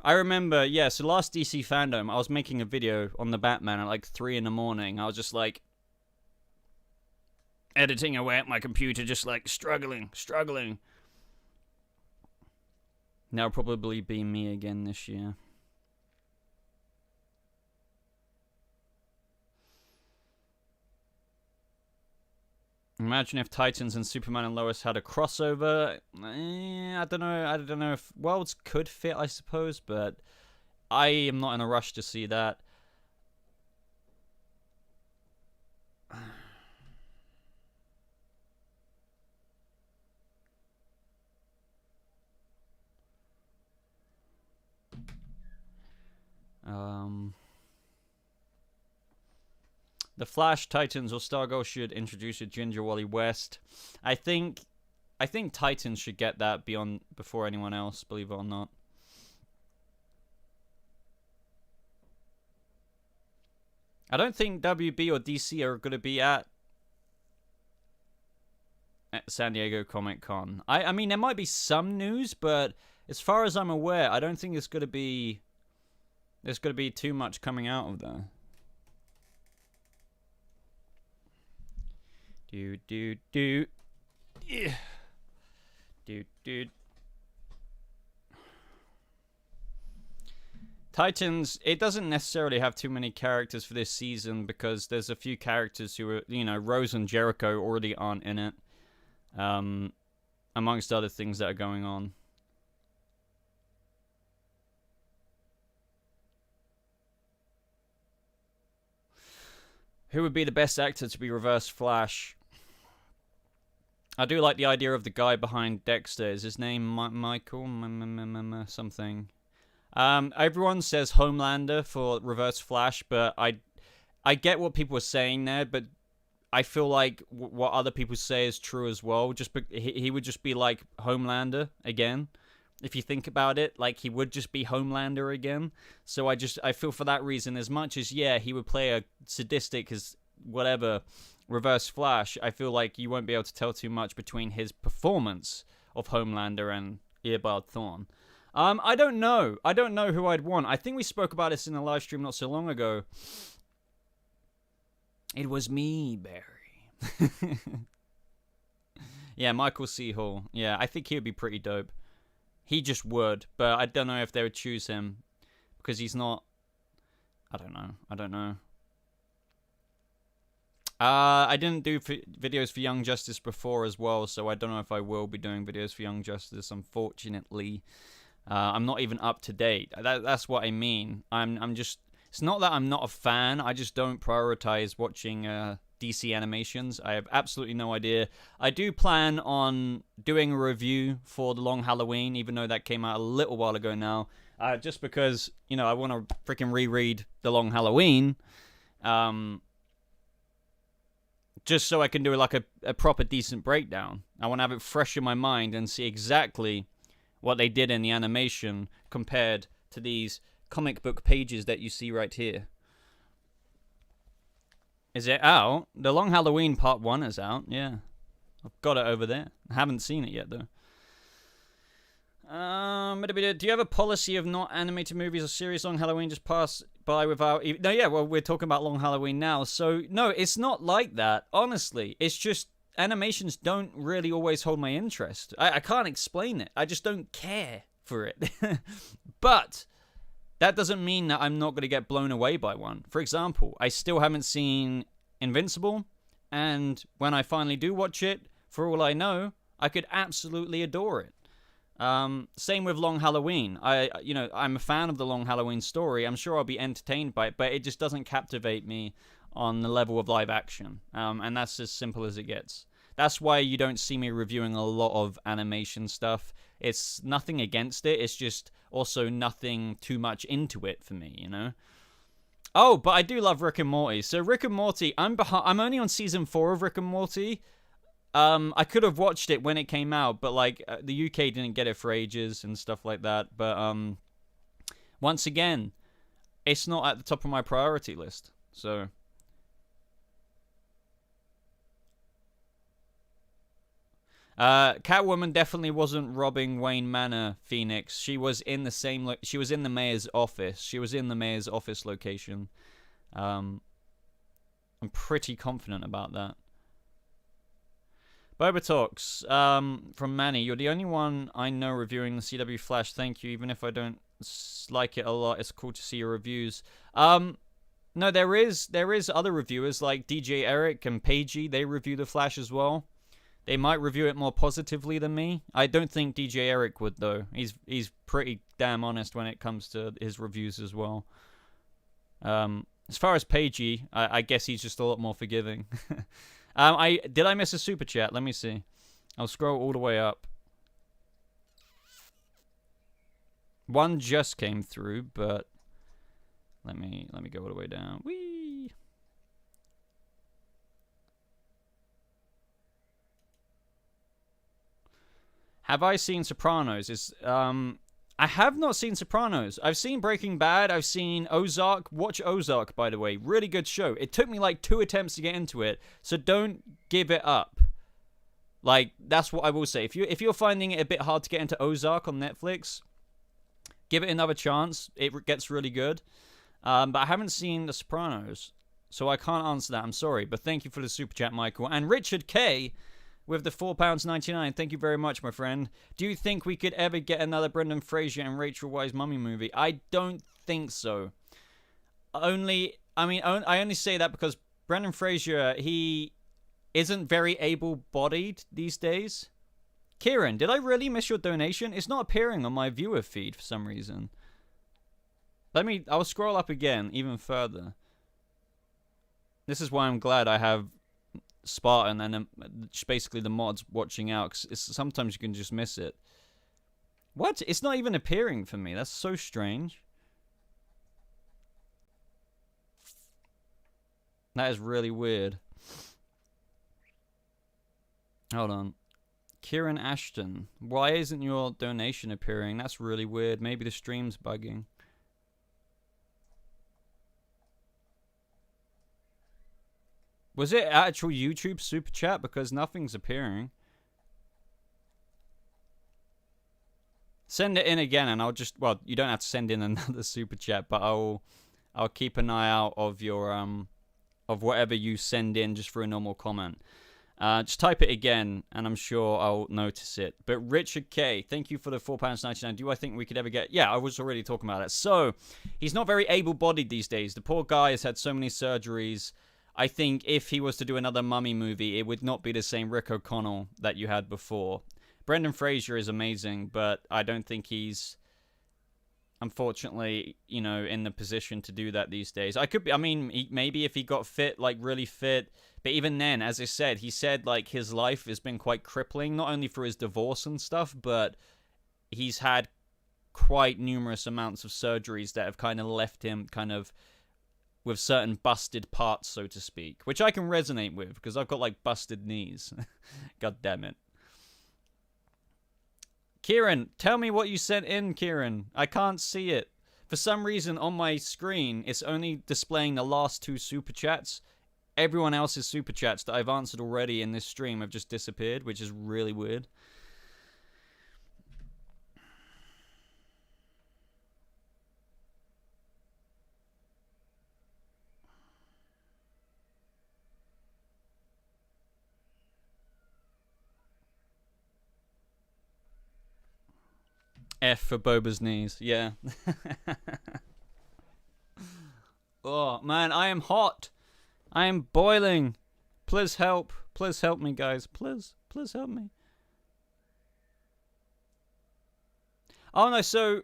I remember, yeah, so last DC fandom, I was making a video on the Batman at like 3 in the morning. I was just like, editing away at my computer, just like struggling. That'll probably be me again this year. Imagine if Titans and Superman and Lois had a crossover. I don't know if worlds could fit, I suppose, but I am not in a rush to see that. The Flash, Titans, or Stargirl should introduce a Ginger Wally West. I think Titans should get that before anyone else, believe it or not. I don't think WB or DC are going to be at San Diego Comic Con. I mean, there might be some news, but as far as I'm aware, I don't think there's going to be too much coming out of there. Yeah. Titans, it doesn't necessarily have too many characters for this season because there's a few characters who are, you know, Rose and Jericho already aren't in it. Amongst other things that are going on. Who would be the best actor to be Reverse Flash? I do like the idea of the guy behind Dexter. Is his name Michael? Something. Everyone says Homelander for Reverse Flash, but I get what people are saying there, but I feel like what other people say is true as well. He would just be like Homelander again. If you think about it, like he would just be Homelander again. So I feel for that reason, as much as he would play a sadistic as whatever Reverse Flash, I feel like you won't be able to tell too much between his performance of Homelander and Eobard Thawne. I don't know. I don't know who I'd want. I think we spoke about this in a live stream not so long ago. It was me, Barry. Yeah, Michael C. Hall. Yeah, I think he would be pretty dope. He just would, but I don't know if they would choose him because he's not. I don't know. I didn't do videos for Young Justice before as well, so I don't know if I will be doing videos for Young Justice, unfortunately. I'm not even up to date. That's what I mean. I'm just. It's not that I'm not a fan. I just don't prioritize watching DC animations. I have absolutely no idea. I do plan on doing a review for The Long Halloween, even though that came out a little while ago now. Just because, you know, I want to freaking reread The Long Halloween. Just so I can do like a proper decent breakdown. I want to have it fresh in my mind and see exactly what they did in the animation compared to these comic book pages that you see right here. Is it out? The Long Halloween Part 1 is out, yeah. I've got it over there. I haven't seen it yet, though. Do you have a policy of not animated movies or series Long Halloween just pass by without... No, yeah, well, we're talking about Long Halloween now. So, no, it's not like that, honestly. It's just animations don't really always hold my interest. I can't explain it. I just don't care for it. But that doesn't mean that I'm not going to get blown away by one. For example, I still haven't seen Invincible, and when I finally do watch it, for all I know, I could absolutely adore it. Same with Long Halloween. I'm a fan of the Long Halloween story. I'm sure I'll be entertained by it, but it just doesn't captivate me on the level of live action. And that's as simple as it gets. That's why you don't see me reviewing a lot of animation stuff. It's nothing against it. It's just also nothing too much into it for me, you know? Oh, but I do love Rick and Morty. So Rick and Morty, I'm only on season 4 of Rick and Morty. I could have watched it when it came out, but like the UK didn't get it for ages and stuff like that. But once again, it's not at the top of my priority list. So Catwoman definitely wasn't robbing Wayne Manor, Phoenix. She was in the same. She was in the mayor's office. She was in the mayor's office location. I'm pretty confident about that. Boba Talks from Manny. You're the only one I know reviewing the CW Flash. Thank you. Even if I don't like it a lot, it's cool to see your reviews. No, there is other reviewers like DJ Eric and Pagey. They review the Flash as well. They might review it more positively than me. I don't think DJ Eric would, though. He's pretty damn honest when it comes to his reviews as well. As far as Pagey, I guess he's just a lot more forgiving. Did I miss a super chat? Let me see. I'll scroll all the way up. One just came through, but let me go all the way down. Whee! Have I seen Sopranos? I have not seen Sopranos. I've seen Breaking Bad. I've seen Ozark. Watch Ozark, by the way. Really good show. It took me like 2 attempts to get into it, so don't give it up. Like, that's what I will say. If you're finding it a bit hard to get into Ozark on Netflix, give it another chance. It gets really good. But I haven't seen The Sopranos, so I can't answer that. I'm sorry. But thank you for the super chat, Michael. And Richard K with the £4.99. Thank you very much, my friend. Do you think we could ever get another Brendan Fraser and Rachel Weisz mummy movie? I don't think so. I only say that because Brendan Fraser, he isn't very able-bodied these days. Kieran, did I really miss your donation? It's not appearing on my viewer feed for some reason. I'll scroll up again, even further. This is why I'm glad I have Spartan and basically the mods watching out, because sometimes you can just miss it. What? It's not even appearing for me. That's so strange. That is really weird. Hold on. Kieran Ashton. Why isn't your donation appearing? That's really weird. Maybe the stream's bugging. Was it actual YouTube super chat? Because nothing's appearing. Send it in again, and I'll just, well, you don't have to send in another super chat, but I'll keep an eye out of your of whatever you send in just for a normal comment. Just type it again, and I'm sure I'll notice it. But Richard K, thank you for the £4.99. Do I think we could ever get... Yeah, I was already talking about it. So, he's not very able-bodied these days. The poor guy has had so many surgeries. I think if he was to do another Mummy movie, it would not be the same Rick O'Connell that you had before. Brendan Fraser is amazing, but I don't think he's, unfortunately, you know, in the position to do that these days. Maybe if he got fit, like really fit, but even then, as I said, he said like his life has been quite crippling, not only for his divorce and stuff, but he's had quite numerous amounts of surgeries that have kind of left him kind of with certain busted parts, so to speak, which I can resonate with because I've got like busted knees. God damn it. Kieran, tell me what you sent in, Kieran. I can't see it. For some reason on my screen, it's only displaying the last 2 super chats. Everyone else's super chats that I've answered already in this stream have just disappeared, which is really weird. F for Boba's knees, yeah. Oh, man, I am hot. I am boiling. Please help. Please help me, guys. Please help me. Oh, no, so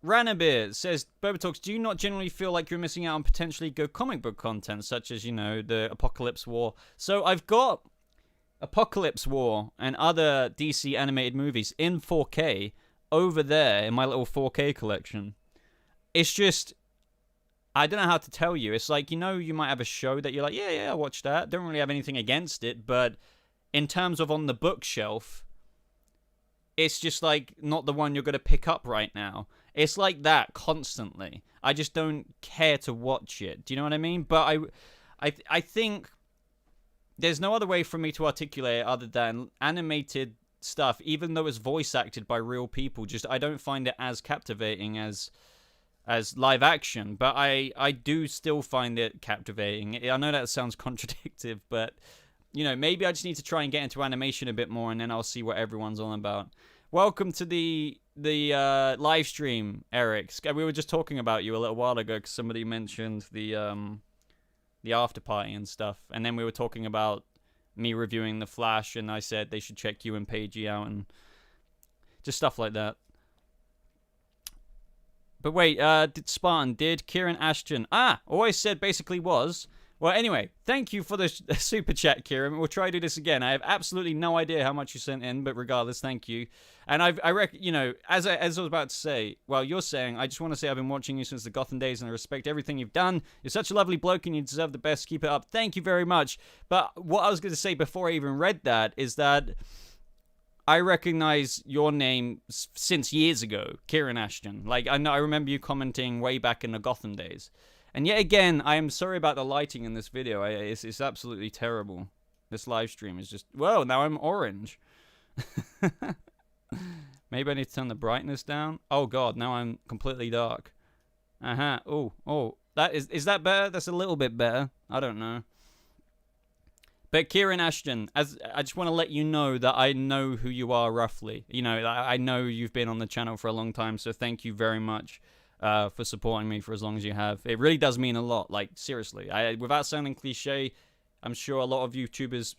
Ranabir says, Boba Talks, do you not generally feel like you're missing out on potentially good comic book content, such as, you know, the Apocalypse War? So I've got Apocalypse War and other DC animated movies in 4K over there in my little 4K collection. It's just, I don't know how to tell you. It's like, you know, you might have a show that you're like, yeah, I watched that. Don't really have anything against it, but in terms of on the bookshelf, it's just like not the one you're going to pick up right now. It's like that constantly. I just don't care to watch it. Do you know what I mean? But I think there's no other way for me to articulate it other than animated stuff, even though it's voice acted by real people, just I don't find it as captivating as live action, but I do still find it captivating. I know that sounds contradictory, but you know, maybe I just need to try and get into animation a bit more, and then I'll see what everyone's on about. Welcome to the live stream, Eric. We were just talking about you a little while ago because somebody mentioned the after party and stuff, and then we were talking about me reviewing The Flash, and I said they should check you and Paigey out, and just stuff like that. But wait, did Kieran Ashton... all I said basically was... Well, anyway, thank you for the super chat, Kieran. We'll try to do this again. I have absolutely no idea how much you sent in, but regardless, thank you. And I reckon, you know, as I was about to say, well, you're saying, I just want to say I've been watching you since the Gotham days, and I respect everything you've done. You're such a lovely bloke, and you deserve the best. Keep it up. Thank you very much. But what I was going to say before I even read that is that I recognize your name since years ago, Kieran Ashton. Like, I remember you commenting way back in the Gotham days. And yet again, I am sorry about the lighting in this video. It's absolutely terrible. This live stream is just... Whoa, now I'm orange. Maybe I need to turn the brightness down. Oh, God, now I'm completely dark. Uh-huh. Oh. Is that better? That's a little bit better. I don't know. But Kieran Ashton, I just want to let you know that I know who you are roughly. You know, I know you've been on the channel for a long time, so thank you very much for supporting me for as long as you have. It really does mean a lot, like, seriously. Without sounding cliche, I'm sure a lot of YouTubers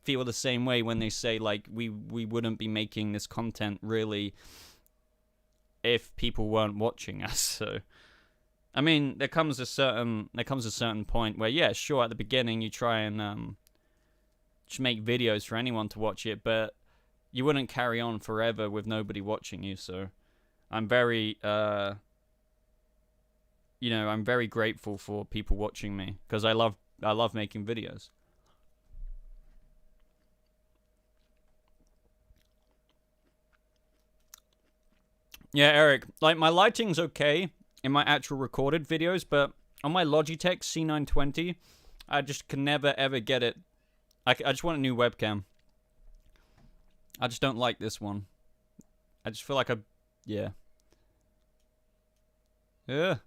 feel the same way when they say, like, we wouldn't be making this content, really, if people weren't watching us, so... I mean, there comes a certain point where, yeah, sure, at the beginning you try and... just make videos for anyone to watch it, but you wouldn't carry on forever with nobody watching you, so I'm very, I'm very grateful for people watching me, because I love making videos. Yeah, Eric, like, my lighting's okay in my actual recorded videos, but on my Logitech C920, I just can never, ever get it. I just want a new webcam. I just don't like this one. I just feel like yeah. Yeah,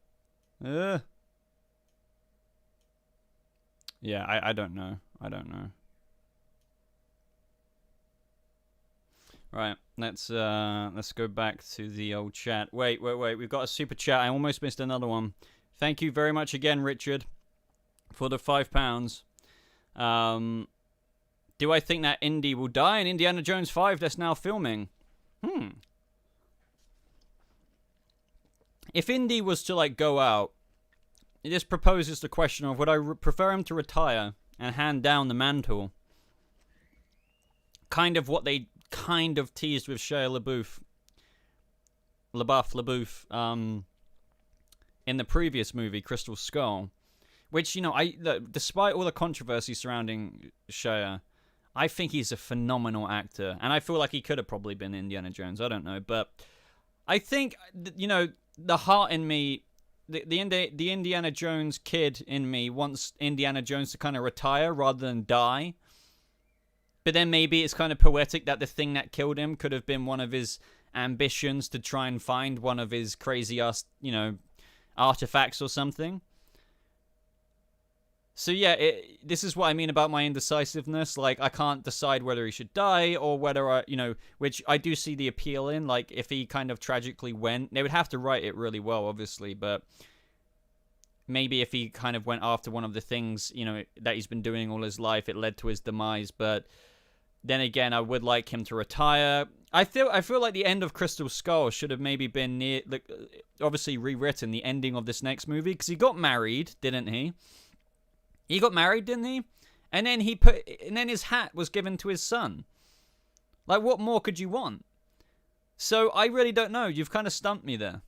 I don't know. I don't know. Right, let's go back to the old chat. Wait. We've got a super chat. I almost missed another one. Thank you very much again, Richard, for the £5. Do I think that Indy will die in Indiana Jones 5 that's now filming? If Indy was to, like, go out, this proposes the question of, would I prefer him to retire and hand down the mantle? Kind of what they kind of teased with Shia LaBeouf, in the previous movie, Crystal Skull. Which, you know, despite all the controversy surrounding Shia, I think he's a phenomenal actor. And I feel like he could have probably been Indiana Jones. I don't know. But I think, you know, the heart in me, the Indiana Jones kid in me wants Indiana Jones to kind of retire rather than die. But then maybe it's kind of poetic that the thing that killed him could have been one of his ambitions to try and find one of his crazy-ass, you know, artifacts or something. So yeah, this is what I mean about my indecisiveness. Like, I can't decide whether he should die or whether which I do see the appeal in. Like, if he kind of tragically went, they would have to write it really well, obviously, but maybe if he kind of went after one of the things, you know, that he's been doing all his life, it led to his demise. But then again, I would like him to retire. I feel like the end of Crystal Skull should have maybe been obviously rewritten, the ending of this next movie, because he got married, didn't he? He got married, didn't he? And then his hat was given to his son. Like, what more could you want? So I really don't know. You've kind of stumped me there.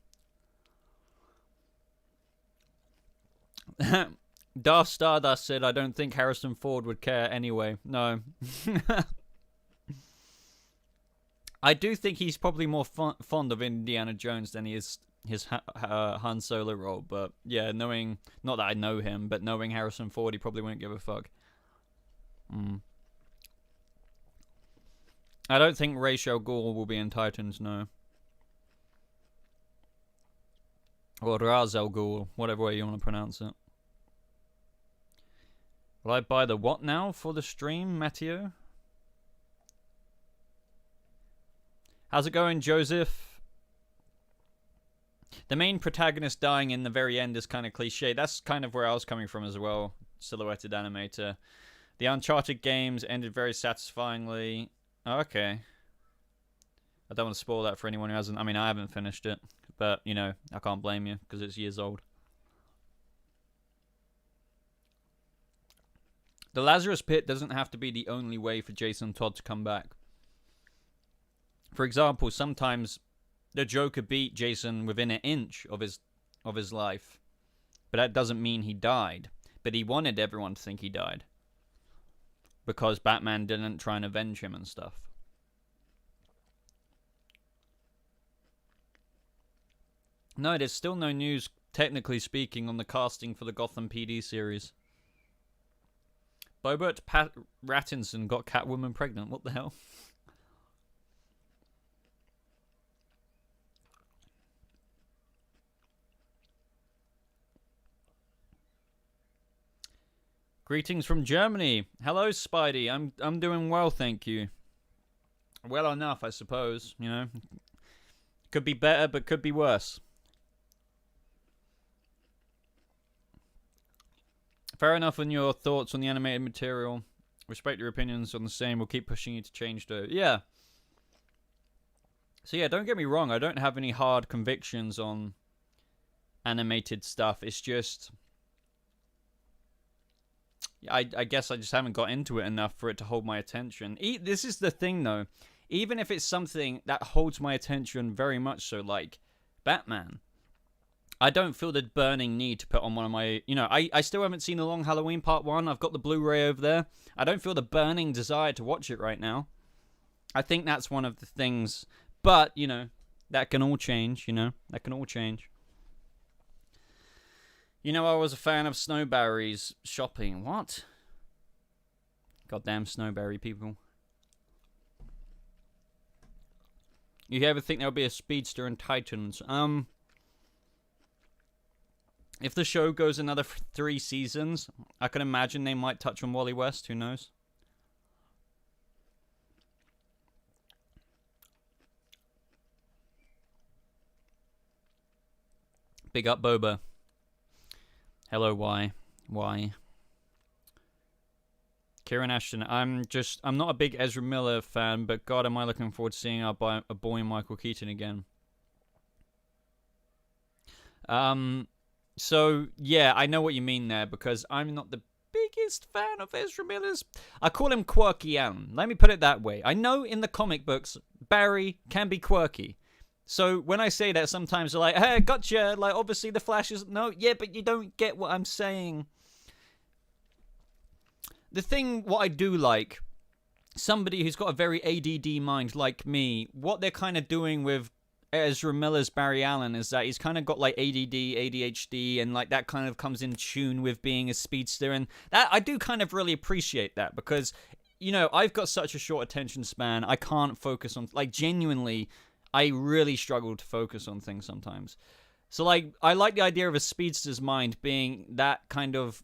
Darth Stardust said, I don't think Harrison Ford would care anyway. No. I do think he's probably more fond of Indiana Jones than he is his Han Solo role, but yeah, not that I know him, but knowing Harrison Ford, he probably wouldn't give a fuck. I don't think Ra's al Ghul will be in Titans, no. Or Ra's al Ghul, whatever way you want to pronounce it. Will I buy the what now for the stream, Matteo? How's it going, Joseph? The main protagonist dying in the very end is kind of cliche. That's kind of where I was coming from as well. Silhouetted animator. The Uncharted games ended very satisfyingly. Oh, okay. I don't want to spoil that for anyone who hasn't. I mean, I haven't finished it. But, you know, I can't blame you because it's years old. The Lazarus Pit doesn't have to be the only way for Jason Todd to come back. For example, sometimes the Joker beat Jason within an inch of his life. But that doesn't mean he died. But he wanted everyone to think he died. Because Batman didn't try and avenge him and stuff. No, there's still no news, technically speaking, on the casting for the Gotham PD series. Bobert Rattinson got Catwoman pregnant. What the hell? Greetings from Germany. Hello, Spidey. I'm doing well, thank you. Well enough, I suppose. You know, could be better, but could be worse. Fair enough on your thoughts on the animated material. Respect your opinions on the same. We'll keep pushing you to change though. Yeah. So yeah, don't get me wrong. I don't have any hard convictions on animated stuff. It's just, I guess I just haven't got into it enough for it to hold my attention. This is the thing though. Even if it's something that holds my attention very much so, like Batman, I don't feel the burning need to put on one of my... You know, I still haven't seen The Long Halloween Part 1. I've got the Blu-ray over there. I don't feel the burning desire to watch it right now. I think that's one of the things. But, you know, that can all change, you know. That can all change. You know, I was a fan of Snowberry's shopping. What? Goddamn Snowberry people. You ever think there'll be a speedster in Titans? If the show goes another 3 seasons, I can imagine they might touch on Wally West. Who knows? Big up, Boba. Hello, why? Kieran Ashton, I'm not a big Ezra Miller fan, but God, am I looking forward to seeing our boy Michael Keaton again. So, yeah, I know what you mean there, because I'm not the biggest fan of Ezra Miller's... I call him Quirky Alan. Let me put it that way. I know in the comic books, Barry can be quirky. So, when I say that, sometimes they're like, hey, gotcha, like, obviously the Flash is... No, yeah, but you don't get what I'm saying. The thing, what I do like, somebody who's got a very ADD mind like me, what they're kind of doing with Ezra Miller's Barry Allen is that he's kind of got like ADD, ADHD, and like that kind of comes in tune with being a speedster, and that I do kind of really appreciate that, because, you know, I've got such a short attention span. I can't focus on, like, genuinely, I really struggle to focus on things sometimes. So, like, I like the idea of a speedster's mind being that kind of,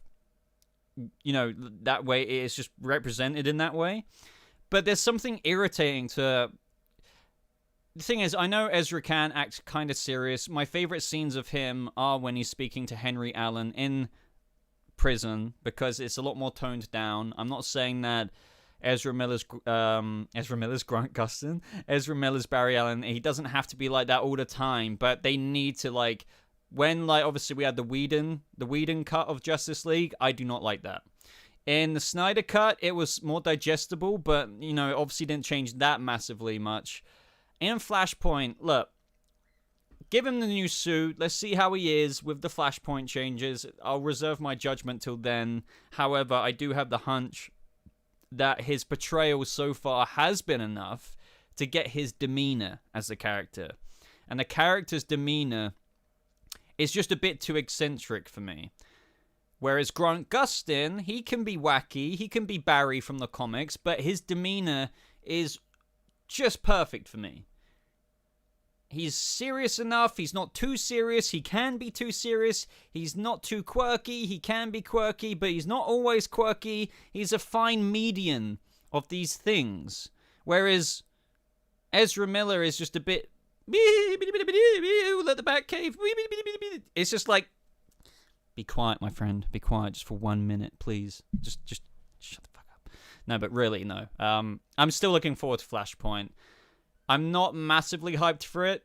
you know, that way it's just represented in that way. But there's something irritating to... The thing is, I know Ezra can act kind of serious. My favorite scenes of him are when he's speaking to Henry Allen in prison, because it's a lot more toned down. I'm not saying that Ezra Miller's Grant Gustin, Ezra Miller's Barry Allen, he doesn't have to be like that all the time, but they need to, like, when, like, obviously we had the Whedon cut of Justice League, I do not like that. In the Snyder cut, it was more digestible, but, you know, obviously didn't change that massively much. In Flashpoint, look, give him the new suit. Let's see how he is with the Flashpoint changes. I'll reserve my judgment till then. However, I do have the hunch that his portrayal so far has been enough to get his demeanor as a character. And the character's demeanor is just a bit too eccentric for me. Whereas Grant Gustin, he can be wacky, he can be Barry from the comics, but his demeanor is just perfect for me. He's serious enough, he's not too serious, he can be too serious, he's not too quirky, he can be quirky, but he's not always quirky. He's a fine median of these things. Whereas Ezra Miller is just a bit... Let the bat cave. It's just like... Be quiet, my friend. Be quiet just for 1 minute, please. Just shut the fuck up. No, but really, no. I'm still looking forward to Flashpoint. I'm not massively hyped for it,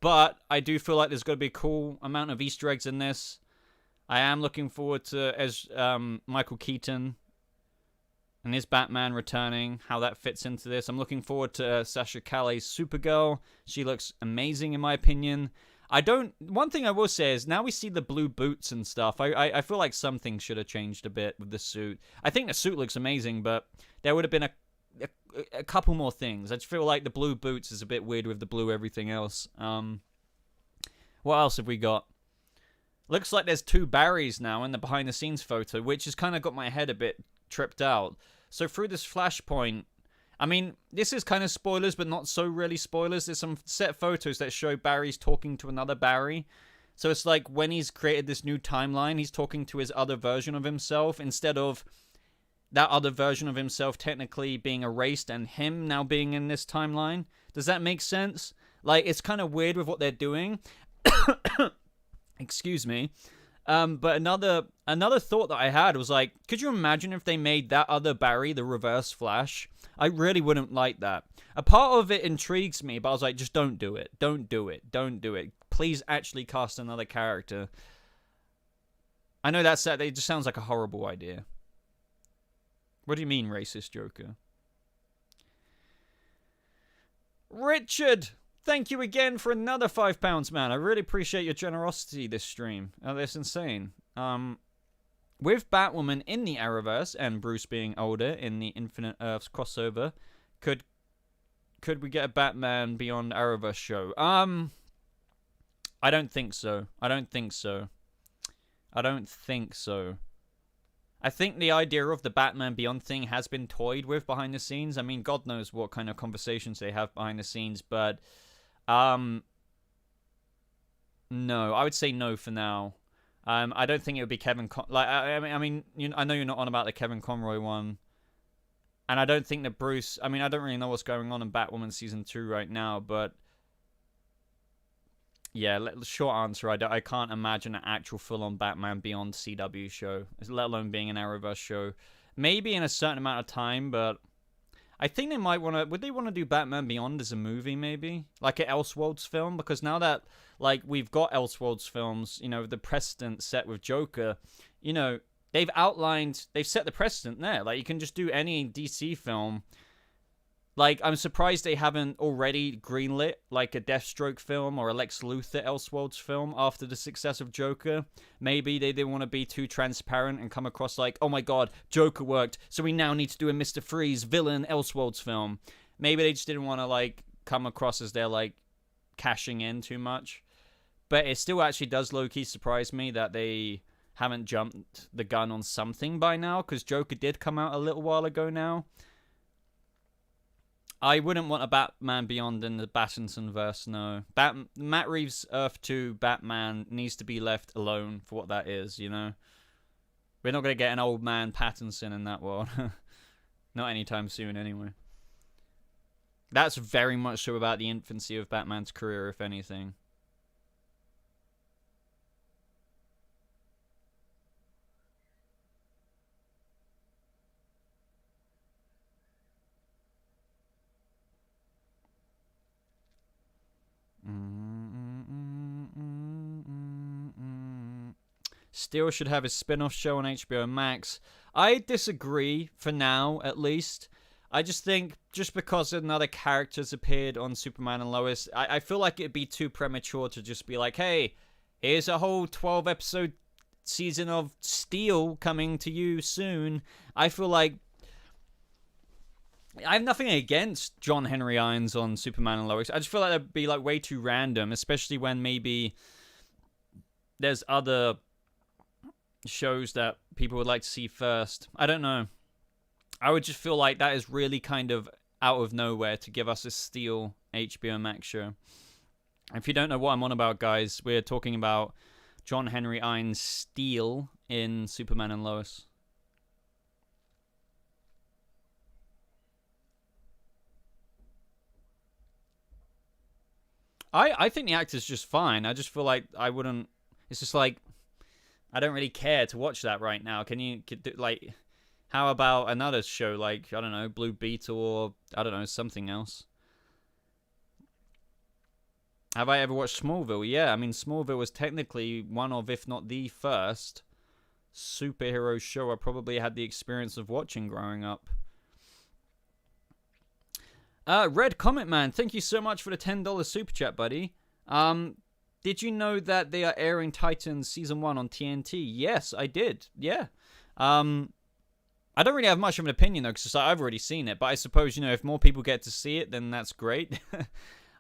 but I do feel like there's got to be a cool amount of Easter eggs in this. I am looking forward to Michael Keaton and his Batman returning, how that fits into this. I'm looking forward to Sasha Calle's Supergirl. She looks amazing, in my opinion. One thing I will say is, now we see the blue boots and stuff, I feel like something should have changed a bit with the suit. I think the suit looks amazing, but there would have been a couple more things. I just feel like the blue boots is a bit weird with the blue everything else. What else have we got? Looks like there's 2 Barrys now in the behind the scenes photo, which has kind of got my head a bit tripped out. So through this flashpoint, I mean, this is kind of spoilers, but not so really spoilers. There's some set photos that show Barry's talking to another Barry. So it's like when he's created this new timeline, he's talking to his other version of himself instead of that other version of himself technically being erased and him now being in this timeline. Does that make sense? Like, it's kind of weird with what they're doing. Excuse me. But another thought that I had was like, could you imagine if they made that other Barry the Reverse Flash? I really wouldn't like that. A part of it intrigues me, but I was like, just don't do it. Don't do it. Don't do it. Please actually cast another character. I know that's it just sounds like a horrible idea. What do you mean, racist Joker? Richard! Thank you again for another £5, man. I really appreciate your generosity this stream. Oh, that's insane. With Batwoman in the Arrowverse and Bruce being older in the Infinite Earths crossover, could we get a Batman Beyond Arrowverse show? I don't think so. I don't think so. I think the idea of the Batman Beyond thing has been toyed with behind the scenes. I mean, God knows what kind of conversations they have behind the scenes, but no, I would say no for now. I don't think it would be Kevin I mean, I know you're not on about the Kevin Conroy one. And I don't think that Bruce... I mean, I don't really know what's going on in Batwoman Season 2 right now, but... Yeah, short answer, I can't imagine an actual full-on Batman Beyond CW show, let alone being an Arrowverse show. Maybe in a certain amount of time, but... I think they might want to... Would they want to do Batman Beyond as a movie, maybe? Like an Elseworlds film? Because now that, like, we've got Elseworlds films, you know, the precedent set with Joker, you know, they've set the precedent there. Like, you can just do any DC film. Like, I'm surprised they haven't already greenlit, like, a Deathstroke film or a Lex Luthor Elseworlds film after the success of Joker. Maybe they didn't want to be too transparent and come across like, oh my god, Joker worked, so we now need to do a Mr. Freeze villain Elseworlds film. Maybe they just didn't want to, like, come across as they're, like, cashing in too much. But it still actually does low-key surprise me that they haven't jumped the gun on something by now, because Joker did come out a little while ago now. I wouldn't want a Batman Beyond in the Pattinson verse, no. Matt Reeves' Earth 2 Batman needs to be left alone for what that is, you know? We're not going to get an old man Pattinson in that world. Not anytime soon, anyway. That's very much so about the infancy of Batman's career, if anything. Steel should have his spin-off show on HBO Max. I disagree, for now, at least. I just think, just because another character's appeared on Superman and Lois, I feel like it'd be too premature to just be like, hey, here's a whole 12-episode season of Steel coming to you soon. I feel like... I have nothing against John Henry Irons on Superman and Lois. I just feel like that'd be like way too random, especially when maybe there's other shows that people would like to see first. I don't know. I would just feel like that is really kind of out of nowhere to give us a Steel HBO Max show. If you don't know what I'm on about, guys, we're talking about John Henry Irons' Steel in Superman and Lois. I think the actor's just fine. I just feel like I wouldn't... It's just like... I don't really care to watch that right now. Like... How about another show like, I don't know, Blue Beetle or, I don't know, something else? Have I ever watched Smallville? Yeah, I mean, Smallville was technically one of, if not the first, superhero show I probably had the experience of watching growing up. Red Comet Man, thank you so much for the $10 super chat, buddy. Did you know that they are airing Titans Season 1 on TNT? Yes, I did. Yeah. I don't really have much of an opinion, though, because I've already seen it. But I suppose, you know, if more people get to see it, then that's great.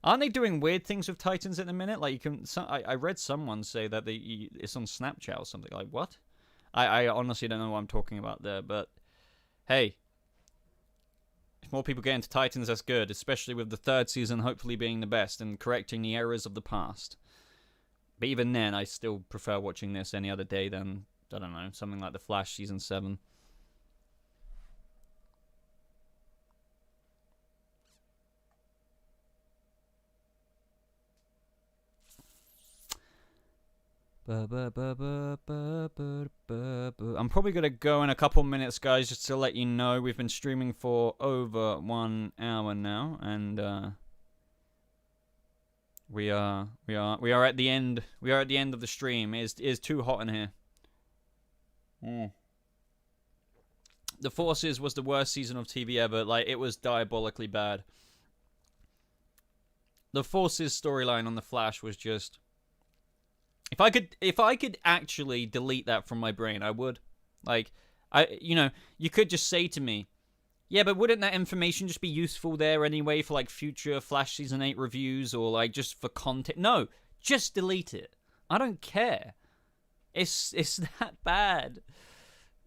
Aren't they doing weird things with Titans at the minute? Like, you can. I read someone say that it's on Snapchat or something. Like, what? I honestly don't know what I'm talking about there, but hey, if more people get into Titans, that's good, especially with the third season hopefully being the best and correcting the errors of the past. But even then, I still prefer watching this any other day than, I don't know, something like The Flash Season 7. I'm probably going to go in a couple minutes, guys, just to let you know. We've been streaming for over 1 hour now, and we are at the end. We are at the end of the stream. It is too hot in here. The Forces was the worst season of TV ever. Like, it was diabolically bad. The Forces storyline on The Flash was just... If I could actually delete that from my brain, I would. Like, you could just say to me, yeah, but wouldn't that information just be useful there anyway for, like, future Flash Season 8 reviews or, like, just for content? No, just delete it. I don't care. It's that bad.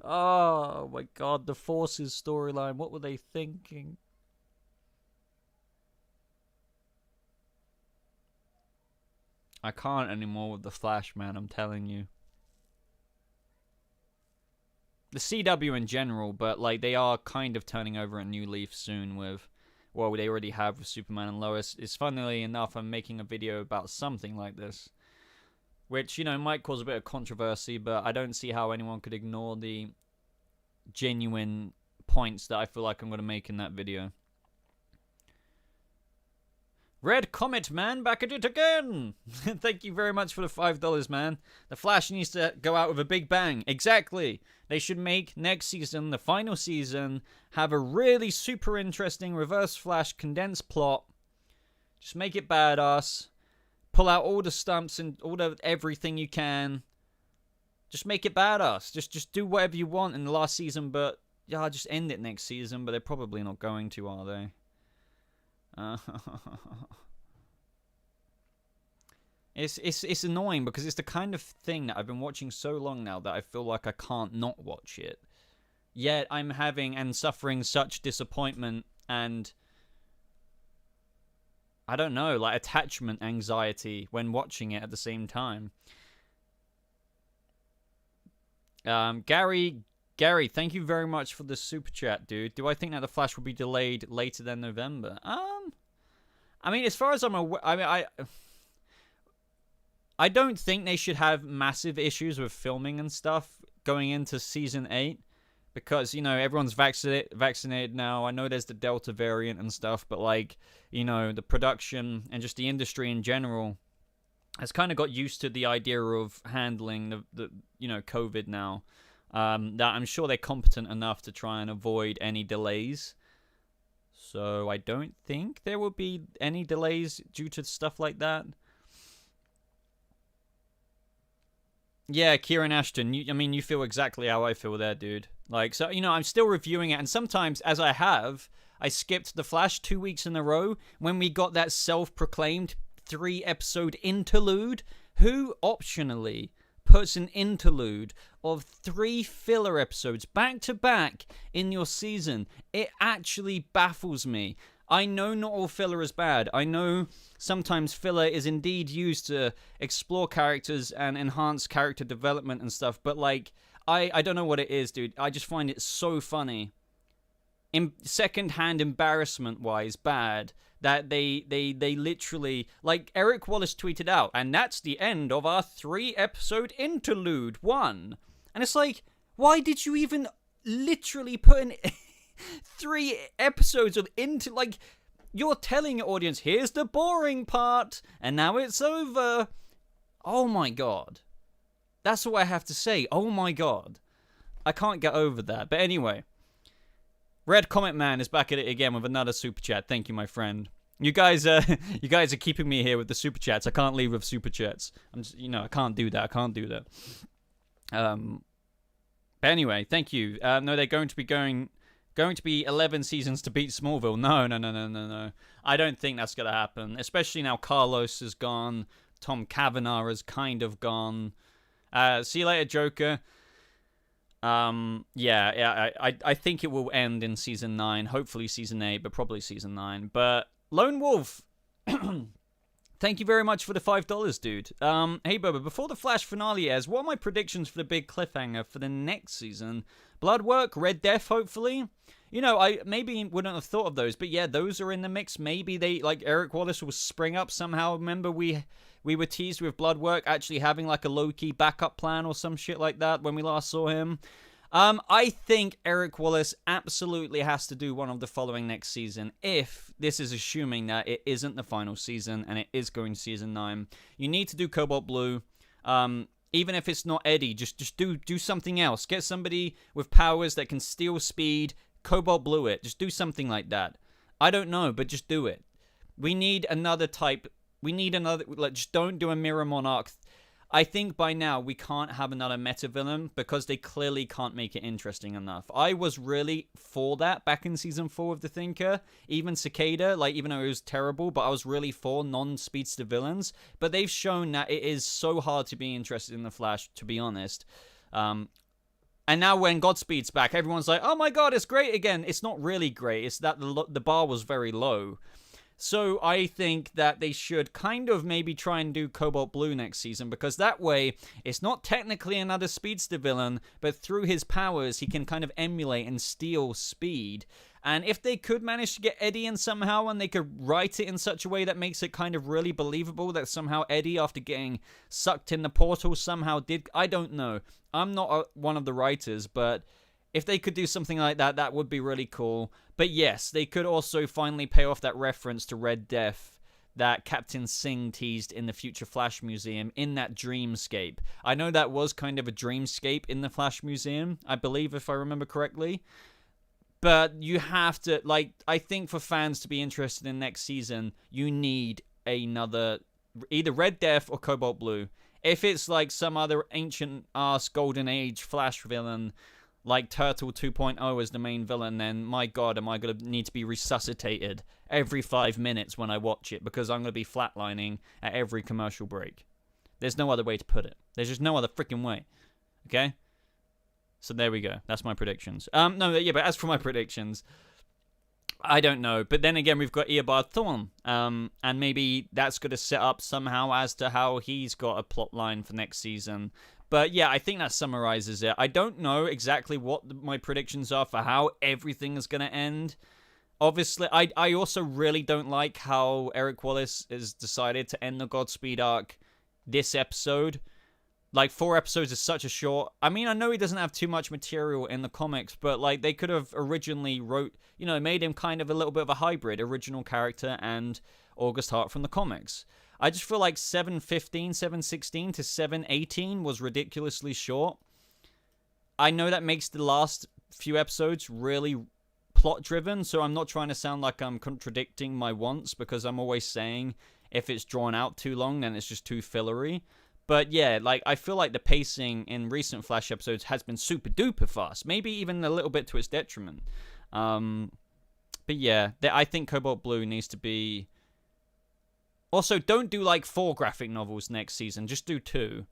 Oh, my God, the Forces storyline. What were they thinking? I can't anymore with the Flash, man, I'm telling you. The CW in general, but, like, they are kind of turning over a new leaf soon with, well, they already have with Superman and Lois. It's funnily enough, I'm making a video about something like this, which, might cause a bit of controversy, but I don't see how anyone could ignore the genuine points that I feel like I'm going to make in that video. Red Comet Man, back at it again! Thank you very much for the $5, man. The Flash needs to go out with a big bang. Exactly. They should make next season, the final season, have a really super interesting Reverse Flash condensed plot. Just make it badass. Pull out all the stumps and everything you can. Just make it badass. Just do whatever you want in the last season, but yeah, just end it next season. But they're probably not going to, are they? It's annoying because it's the kind of thing that I've been watching so long now that I feel like I can't not watch it. Yet I'm having and suffering such disappointment and I don't know, like attachment anxiety when watching it at the same time. Gary, thank you very much for the super chat, dude. Do I think that The Flash will be delayed later than November? I mean, as far as I'm aware, I don't think they should have massive issues with filming and stuff going into season 8 because, everyone's vaccinated now. I know there's the Delta variant and stuff, but like, the production and just the industry in general has kind of got used to the idea of handling the COVID now. That I'm sure they're competent enough to try and avoid any delays. So I don't think there will be any delays due to stuff like that. Yeah, Kieran Ashton, you feel exactly how I feel there, dude. Like, so, I'm still reviewing it, and sometimes, as I skipped The Flash 2 weeks in a row when we got that self-proclaimed 3-episode interlude. Who optionally puts an interlude of 3 filler episodes back to back in your season? It actually baffles me. I know not all filler is bad. I know sometimes filler is indeed used to explore characters and enhance character development and stuff, but like, I don't know what it is, dude. I just find it so funny. Second-hand embarrassment-wise bad that they literally, like Eric Wallace tweeted out, and that's the end of our 3-episode interlude 1. And it's like, why did you even literally put in 3 episodes of like, you're telling your audience, here's the boring part, and now it's over. Oh my God. That's what I have to say. Oh my God. I can't get over that. But anyway, Red Comet Man is back at it again with another super chat. Thank you, my friend. You guys are keeping me here with the super chats. I can't leave with super chats. I'm just, I can't do that. But anyway, thank you. No, they're going to be going going to be 11 seasons to beat Smallville. No. I don't think that's going to happen, especially now Carlos is gone. Tom Cavanaugh is kind of gone. See you later, Joker. I think it will end in season 9, hopefully season 8, but probably season 9. But Lone Wolf, thank you very much for the $5, dude. Hey, Boba, before the Flash finale airs, what are my predictions for the big cliffhanger for the next season? Bloodwork, Red Death, hopefully? You know, I maybe wouldn't have thought of those, but yeah, those are in the mix. Maybe they, like, Eric Wallace will spring up somehow. Remember, we were teased with Bloodwork actually having, like, a low-key backup plan or some shit like that when we last saw him. I think Eric Wallace absolutely has to do one of the following next season, if this is assuming that it isn't the final season and it is going to season 9. You need to do Cobalt Blue. Even if it's not Eddie, just do something else. Get somebody with powers that can steal speed, Cobalt Blue it. Just do something like that. I don't know, but just do it. We need another type. We need another, like, just don't do a Mirror Monarch. I think by now we can't have another meta villain because they clearly can't make it interesting enough. I was really for that back in season 4 of The Thinker. Even Cicada, like, even though it was terrible, but I was really for non-speedster villains. But they've shown that it is so hard to be interested in the Flash, to be honest. And now when Godspeed's back, everyone's like, oh my god, it's great again. It's not really great. It's that the bar was very low. So I think that they should kind of maybe try and do Cobalt Blue next season, because that way it's not technically another speedster villain, but through his powers he can kind of emulate and steal speed. And if they could manage to get Eddie in somehow, and they could write it in such a way that makes it kind of really believable that somehow Eddie, after getting sucked in the portal, somehow did... I don't know. I'm not one of the writers, but if they could do something like that, that would be really cool. But yes, they could also finally pay off that reference to Red Death that Captain Singh teased in the Future Flash Museum in that dreamscape. I know that was kind of a dreamscape in the Flash Museum, I believe, if I remember correctly. But you have to, like, I think for fans to be interested in next season, you need another, either Red Death or Cobalt Blue. If it's like some other ancient-ass Golden Age Flash villain, like Turtle 2.0 as the main villain, then my god, am I going to need to be resuscitated every 5 minutes when I watch it, because I'm going to be flatlining at every commercial break. There's no other way to put it. There's just no other freaking way. Okay? So there we go. That's my predictions. But as for my predictions, I don't know. But then again, we've got Eobard Thawne. And maybe that's going to set up somehow as to how he's got a plot line for next season. But yeah, I think that summarizes it. I don't know exactly what my predictions are for how everything is going to end. Obviously, I also really don't like how Eric Wallace has decided to end the Godspeed arc this episode. Like, 4 episodes is such a short... I mean, I know he doesn't have too much material in the comics, but, like, they could have originally made him kind of a little bit of a hybrid, original character and August Hart from the comics. I just feel like 7:15, 7:16 to 7:18 was ridiculously short. I know that makes the last few episodes really plot-driven, so I'm not trying to sound like I'm contradicting my wants, because I'm always saying if it's drawn out too long, then it's just too fillery. But yeah, like, I feel like the pacing in recent Flash episodes has been super duper fast. Maybe even a little bit to its detriment. But yeah, I think Cobalt Blue needs to be... Also, don't do like 4 graphic novels next season. Just do 2.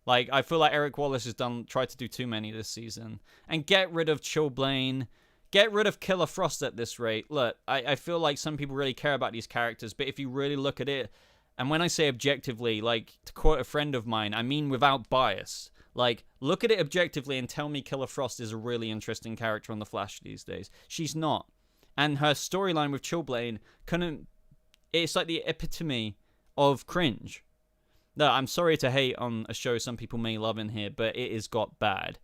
Like, I feel like Eric Wallace has tried to do too many this season. And get rid of Chillblaine. Get rid of Killer Frost at this rate. Look, I feel like some people really care about these characters, but if you really look at it, and when I say objectively, like, to quote a friend of mine, I mean without bias. Like, look at it objectively and tell me Killer Frost is a really interesting character on The Flash these days. She's not. And her storyline with Chillblaine couldn't... It's like the epitome of cringe. No, I'm sorry to hate on a show some people may love in here, but it has got bad.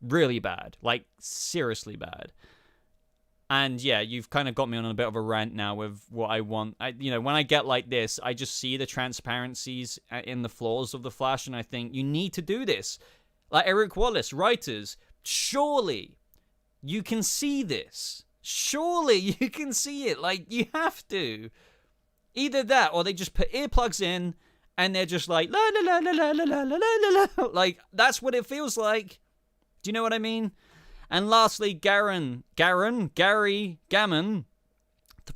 Really bad. Like, seriously bad. And yeah, you've kind of got me on a bit of a rant now with what I want. When I get like this, I just see the transparencies in the flaws of The Flash, and I think, you need to do this. Like Eric Wallace, writers, surely you can see this. Surely you can see it. Like, you have to. Either that, or they just put earplugs in, and they're just like, la la la la la la la la la la. Like, that's what it feels like. Do you know what I mean? And lastly, Gary Gammon,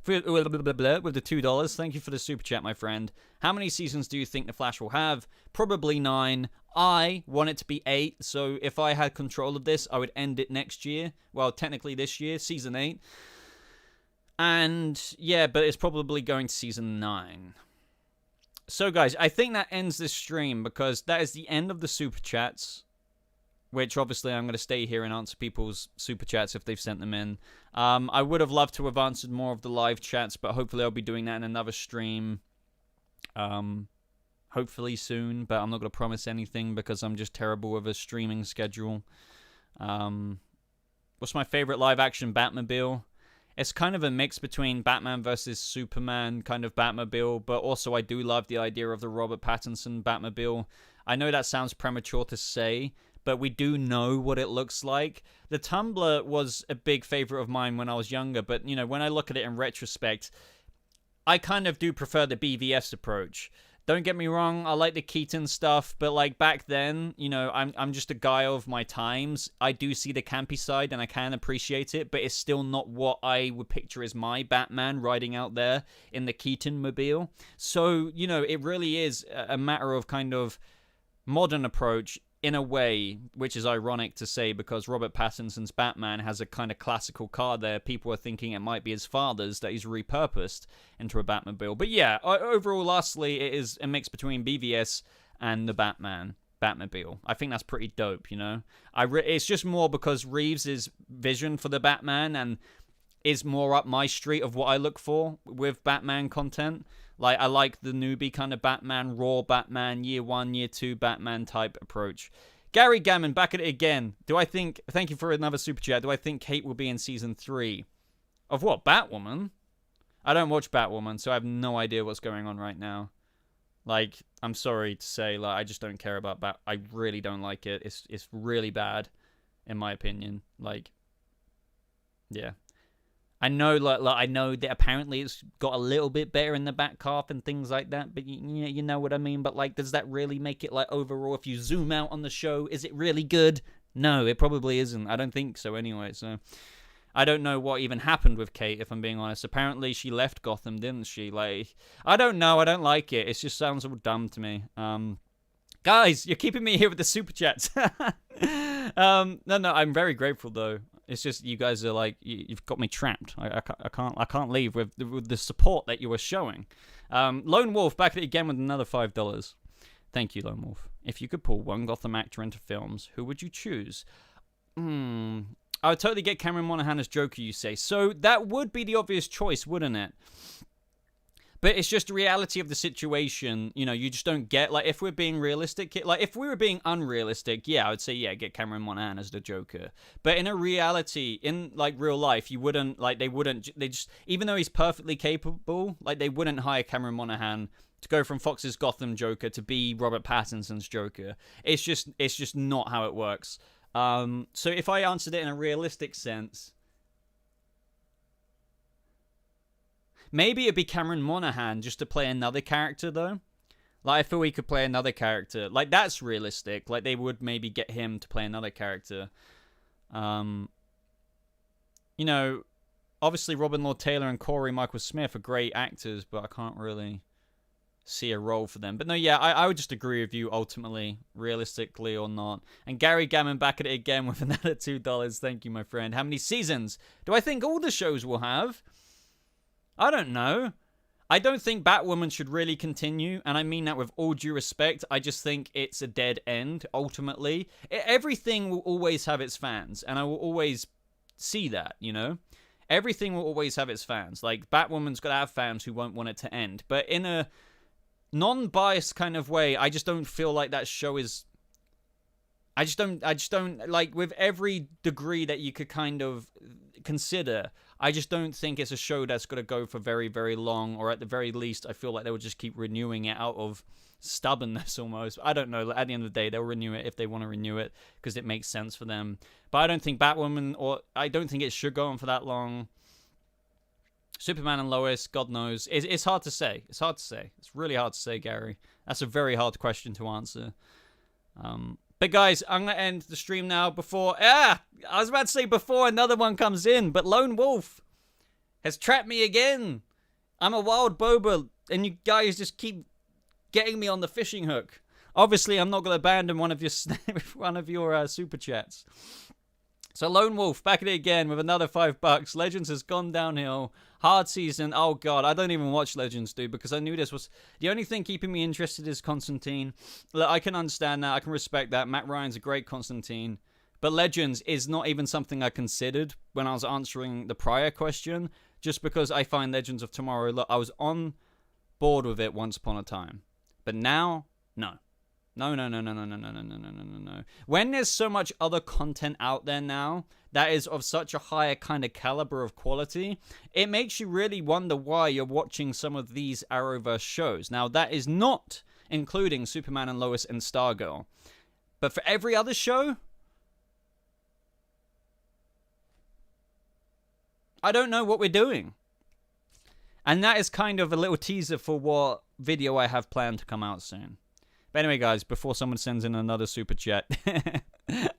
with the $2. Thank you for the super chat, my friend. How many seasons do you think The Flash will have? Probably 9. I want it to be 8. So if I had control of this, I would end it next year. Well, technically this year, season 8. And yeah, but it's probably going to season 9. So guys, I think that ends this stream because that is the end of the super chats. Which, obviously, I'm going to stay here and answer people's super chats if they've sent them in. I would have loved to have answered more of the live chats, but hopefully I'll be doing that in another stream. Hopefully soon, but I'm not going to promise anything because I'm just terrible with a streaming schedule. What's my favorite live-action Batmobile? It's kind of a mix between Batman versus Superman kind of Batmobile, but also I do love the idea of the Robert Pattinson Batmobile. I know that sounds premature to say, but we do know what it looks like. The Tumbler was a big favorite of mine when I was younger, but, you know, when I look at it in retrospect, I kind of do prefer the BVS approach. Don't get me wrong, I like the Keaton stuff, but, like, back then, you know, I'm just a guy of my times. I do see the campy side, and I can appreciate it, but it's still not what I would picture as my Batman riding out there in the Keaton mobile. So, you know, it really is a matter of kind of modern approach in a way, which is ironic to say because Robert Pattinson's Batman has a kind of classical car there. People are thinking it might be his father's that he's repurposed into a Batmobile. But yeah, overall, lastly, it is a mix between BVS and the Batmobile. I think that's pretty dope, you know? It's just more because Reeves' vision for the Batman and is more up my street of what I look for with Batman content. Like, I like the newbie kind of Batman, raw Batman, year 1, year 2 Batman type approach. Gary Gammon, back at it again. Thank you for another super chat. Do I think Kate will be in season 3? Of what, Batwoman? I don't watch Batwoman, so I have no idea what's going on right now. Like, I'm sorry to say, like, I just don't care about I really don't like it. It's really bad, in my opinion. Like, yeah. I know, I know that apparently it's got a little bit better in the back half and things like that, but you know what I mean? But, like, does that really make it, like, overall, if you zoom out on the show, is it really good? No, it probably isn't. I don't think so anyway, so I don't know what even happened with Kate, if I'm being honest. Apparently she left Gotham, didn't she? Like, I don't know. I don't like it. It just sounds all dumb to me. Guys, you're keeping me here with the super chats. No, I'm very grateful, though. It's just you guys are like you've got me trapped. I can't leave with the support that you were showing. Lone Wolf back at it again with another $5. Thank you, Lone Wolf. If you could pull one Gotham actor into films, who would you choose? I would totally get Cameron Monaghan as Joker. You say so that would be the obvious choice, wouldn't it? But it's just the reality of the situation. You know, you just don't get, like, if we're being realistic, like, if we were being unrealistic, yeah, I would say, yeah, get Cameron Monaghan as the Joker. But in a reality, in, like, real life, you wouldn't, like, they just, even though he's perfectly capable, like, they wouldn't hire Cameron Monaghan to go from Fox's Gotham Joker to be Robert Pattinson's Joker. It's just not how it works. So if I answered it in a realistic sense, maybe it'd be Cameron Monaghan just to play another character, though. Like, I feel he could play another character. Like, that's realistic. Like, they would maybe get him to play another character. You know, obviously Robin Lord Taylor and Corey Michael Smith are great actors, but I can't really see a role for them. But no, yeah, I would just agree with you, ultimately, realistically or not. And Gary Gammon back at it again with another $2. Thank you, my friend. How many seasons do I think all the shows will have? I don't know. I don't think Batwoman should really continue, and I mean that with all due respect. I just think it's a dead end, ultimately. Everything will always have its fans, and I will always see that, you know? Everything will always have its fans. Like, Batwoman's got to have fans who won't want it to end. But in a non-biased kind of way, I just don't feel like that show is... I just don't, like, with every degree that you could kind of consider, I just don't think it's a show that's going to go for very, very long, or at the very least, I feel like they will just keep renewing it out of stubbornness almost. I don't know. At the end of the day, they'll renew it if they want to renew it because it makes sense for them. But I don't think Batwoman, or I don't think it should go on for that long. Superman and Lois, God knows. It's hard to say. It's hard to say. It's really hard to say, Gary. That's a very hard question to answer. But guys, I'm going to end the stream now before... I was about to say before another one comes in, but Lone Wolf has trapped me again. I'm a wild boba, and you guys just keep getting me on the fishing hook. Obviously, I'm not going to abandon one of your super chats. So Lone Wolf, back at it again with another $5. Legends has gone downhill. Hard season. Oh, God. I don't even watch Legends, dude, because I knew this was... The only thing keeping me interested is Constantine. Look, I can understand that. I can respect that. Matt Ryan's a great Constantine. But Legends is not even something I considered when I was answering the prior question, just because I find Legends of Tomorrow... Look, I was on board with it once upon a time. But now, no. No. When there's so much other content out there now that is of such a higher kind of caliber of quality, it makes you really wonder why you're watching some of these Arrowverse shows. Now, that is not including Superman and Lois and Stargirl. But for every other show, I don't know what we're doing. And that is kind of a little teaser for what video I have planned to come out soon. But anyway, guys, before someone sends in another super chat,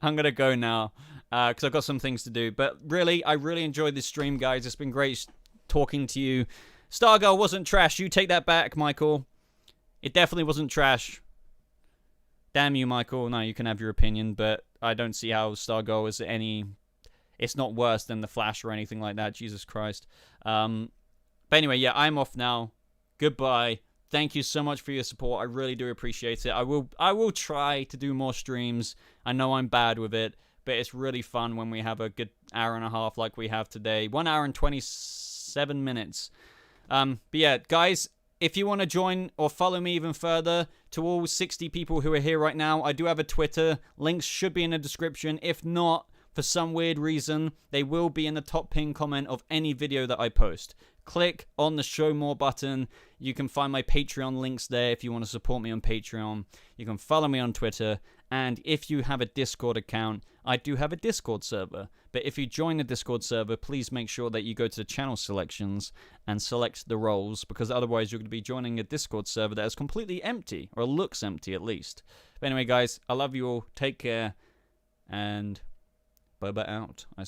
I'm going to go now because I've got some things to do. But really, I really enjoyed this stream, guys. It's been great talking to you. Stargirl wasn't trash. You take that back, Michael. It definitely wasn't trash. Damn you, Michael. No, you can have your opinion, but I don't see how Stargirl is any... It's not worse than The Flash or anything like that. Jesus Christ. But anyway, yeah, I'm off now. Goodbye. Thank you so much for your support. I really do appreciate it. I will try to do more streams. I know I'm bad with it, but it's really fun when we have a good hour and a half like we have today. 1 hour and 27 minutes. But yeah, guys, if you want to join or follow me even further, to all 60 people who are here right now, I do have a Twitter. Links should be in the description. If not, for some weird reason, they will be in the top pinned comment of any video that I post. Click on the show more button. You can find my Patreon links there if you want to support me on Patreon. You can follow me on Twitter. And if you have a Discord account, I do have a Discord server. But if you join the Discord server, please make sure that you go to the channel selections and select the roles, because otherwise you're going to be joining a Discord server that is completely empty, or looks empty at least. But anyway, guys, I love you all. Take care. And Boba out.